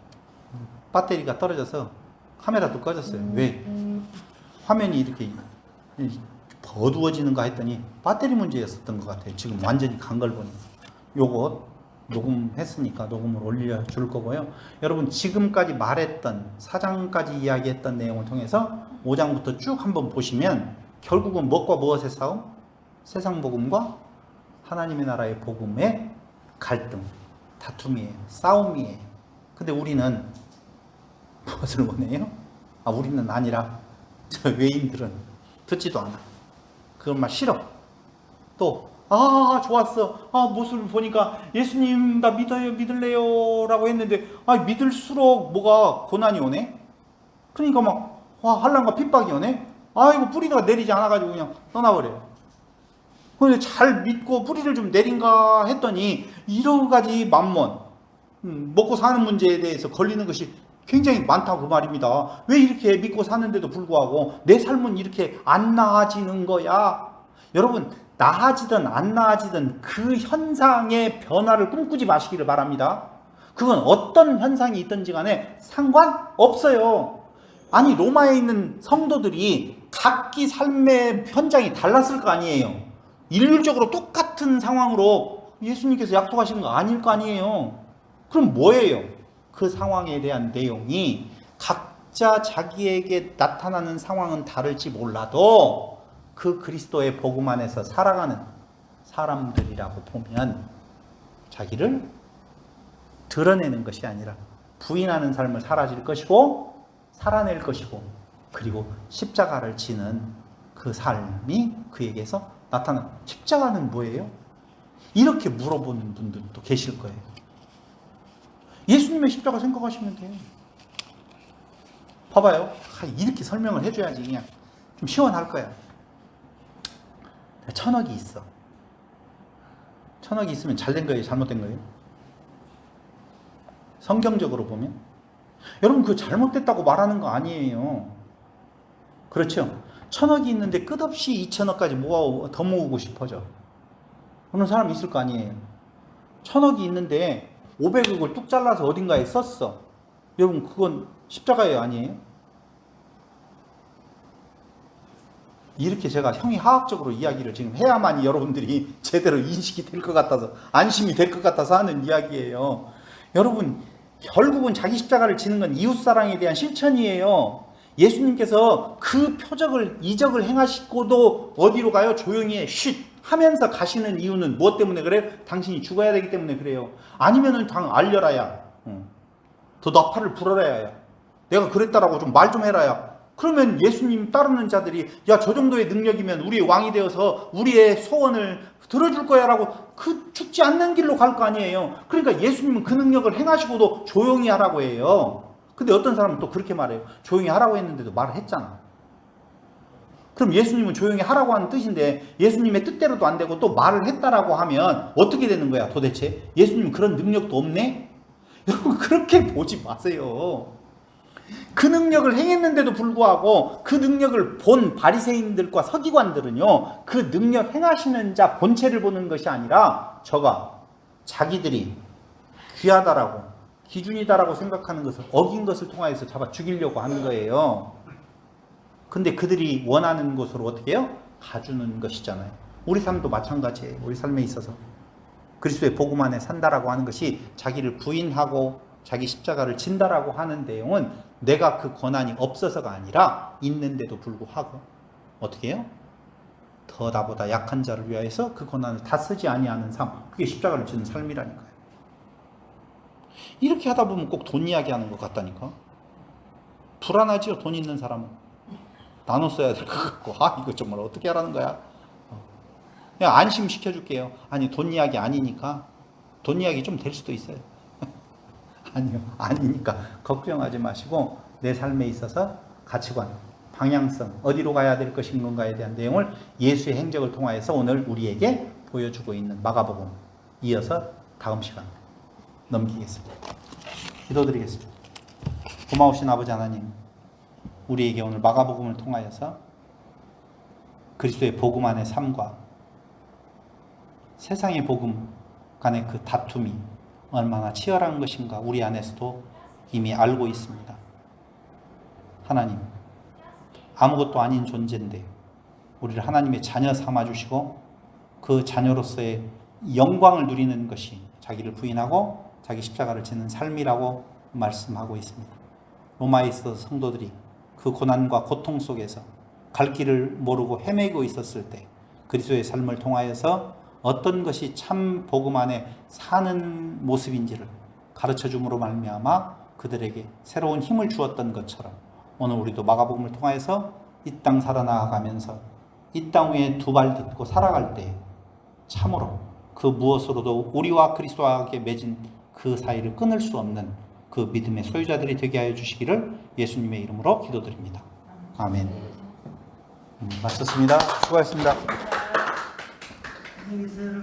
배터리가 떨어져서 카메라도 꺼졌어요. 왜? 화면이 이렇게 어두워지는가 했더니 배터리 문제였었던 것 같아요. 지금 완전히 간 걸 보니. 요거 녹음했으니까 녹음을 올려줄 거고요. 여러분 지금까지 말했던 4장까지 이야기했던 내용을 통해서 5장부터 쭉 한번 보시면 결국은 무엇과 무엇의 싸움? 세상 복음과 하나님의 나라의 복음의 갈등, 다툼이에요. 싸움이에요. 근데 우리는 무엇을 원해요? 우리는 아니라 저 외인들은 듣지도 않아. 그건 막 싫어. 또 좋았어. 모습을 보니까 예수님 나 믿을래요 라고 했는데 믿을수록 뭐가 고난이 오네. 그러니까 막 환난과 핍박이 오네. 이거 뿌리가 내리지 않아가지고 그냥 떠나버려요. 근데 잘 믿고 뿌리를 좀 내린가 했더니 여러 가지 만몬, 먹고 사는 문제에 대해서 걸리는 것이 굉장히 많다고 그 말입니다. 왜 이렇게 믿고 사는데도 불구하고 내 삶은 이렇게 안 나아지는 거야? 여러분 나아지든 안 나아지든 그 현상의 변화를 꿈꾸지 마시기를 바랍니다. 그건 어떤 현상이 있든지 간에 상관없어요. 아니 로마에 있는 성도들이 각기 삶의 현장이 달랐을 거 아니에요. 일률적으로 똑같은 상황으로 예수님께서 약속하신 거 아닐 거 아니에요. 그럼 뭐예요? 그 상황에 대한 내용이 각자 자기에게 나타나는 상황은 다를지 몰라도 그 그리스도의 복음 안에서 살아가는 사람들이라고 보면 자기를 드러내는 것이 아니라 부인하는 삶을 살아질 것이고 살아낼 것이고 그리고 십자가를 지는 그 삶이 그에게서 나타나. 십자가는 뭐예요? 이렇게 물어보는 분들도 계실 거예요. 예수님의 십자가 생각하시면 돼요. 봐봐요. 이렇게 설명을 해줘야지 그냥 좀 시원할 거야. 1000억이 있어. 1000억이 있으면 잘된 거예요? 잘못된 거예요? 성경적으로 보면 여러분 그 잘못됐다고 말하는 거 아니에요. 그렇죠? 1000억이 있는데 끝없이 2000억까지 더 모으고 싶어져. 그런 사람 있을 거 아니에요. 1000억이 있는데 500억을 뚝 잘라서 어딘가에 썼어. 여러분 그건 십자가예요? 아니에요? 이렇게 제가 형이하학적으로 이야기를 지금 해야만이 여러분들이 제대로 인식이 될 것 같아서 안심이 될 것 같아서 하는 이야기예요. 여러분 결국은 자기 십자가를 지는 건 이웃사랑에 대한 실천이에요. 예수님께서 그 이적을 행하시고도 어디로 가요? 조용히 쉿 하면서 가시는 이유는 무엇 때문에 그래요? 당신이 죽어야 되기 때문에 그래요. 아니면은 알려라야. 더 나팔을 불어라야. 내가 그랬다라고 좀 말 좀 해라야. 그러면 예수님 따르는 자들이 야, 저 정도의 능력이면 우리의 왕이 되어서 우리의 소원을 들어줄 거야 라고 그 죽지 않는 길로 갈 거 아니에요. 그러니까 예수님은 그 능력을 행하시고도 조용히 하라고 해요. 근데 어떤 사람은 또 그렇게 말해요. 조용히 하라고 했는데도 말을 했잖아. 그럼 예수님은 조용히 하라고 하는 뜻인데 예수님의 뜻대로도 안 되고 또 말을 했다라고 하면 어떻게 되는 거야 도대체? 예수님은 그런 능력도 없네? 여러분 그렇게 보지 마세요. 그 능력을 행했는데도 불구하고 그 능력을 본 바리새인들과 서기관들은요, 그 능력 행하시는 자 본체를 보는 것이 아니라 자기들이 귀하다라고 기준이다라고 생각하는 것을 어긴 것을 통하여서 잡아 죽이려고 하는 거예요. 근데 그들이 원하는 것으로 어떻게 해요? 가주는 것이잖아요. 우리 삶도 마찬가지예요. 우리 삶에 있어서 그리스도의 복음 안에 산다라고 하는 것이 자기를 부인하고 자기 십자가를 진다라고 하는 내용은 내가 그 권한이 없어서가 아니라 있는데도 불구하고 어떻게 해요? 더 나보다 약한 자를 위하여서 그 권한을 다 쓰지 아니하는 삶, 그게 십자가를 지는 삶이라니까요. 이렇게 하다 보면 꼭 돈 이야기하는 것 같다니까. 불안하지요. 돈 있는 사람은 나눠 써야 될 것 같고, 이거 정말 어떻게 하라는 거야. 그냥 안심시켜줄게요. 아니 돈 이야기 아니니까. 돈 이야기 좀 될 수도 있어요. 아니요, 아니니까 걱정하지 마시고 내 삶에 있어서 가치관, 방향성, 어디로 가야 될 것인가에 대한 내용을 예수의 행적을 통하여서 오늘 우리에게 보여주고 있는 마가복음, 이어서 다음 시간 넘기겠습니다. 기도드리겠습니다. 고마우신 아버지 하나님, 우리에게 오늘 마가복음을 통하여서 그리스도의 복음 안의 삶과 세상의 복음 간의 그 다툼이 얼마나 치열한 것인가 우리 안에서도 이미 알고 있습니다. 하나님, 아무것도 아닌 존재인데 우리를 하나님의 자녀 삼아주시고 그 자녀로서의 영광을 누리는 것이 자기를 부인하고 자기 십자가를 지는 삶이라고 말씀하고 있습니다. 로마에 있어서 성도들이 그 고난과 고통 속에서 갈 길을 모르고 헤매고 있었을 때 그리스도의 삶을 통하여서 어떤 것이 참 복음 안에 사는 모습인지를 가르쳐줌으로 말미암아 그들에게 새로운 힘을 주었던 것처럼 오늘 우리도 마가복음을 통하여서 이 땅 살아나가면서 이 땅 위에 두 발 딛고 살아갈 때 참으로 그 무엇으로도 우리와 그리스도와의 맺은 그 사이를 끊을 수 없는 그 믿음의 소유자들이 되게 하여 주시기를 예수님의 이름으로 기도드립니다. 아멘. 마쳤습니다. 수고하셨습니다. 안녕히 계세요.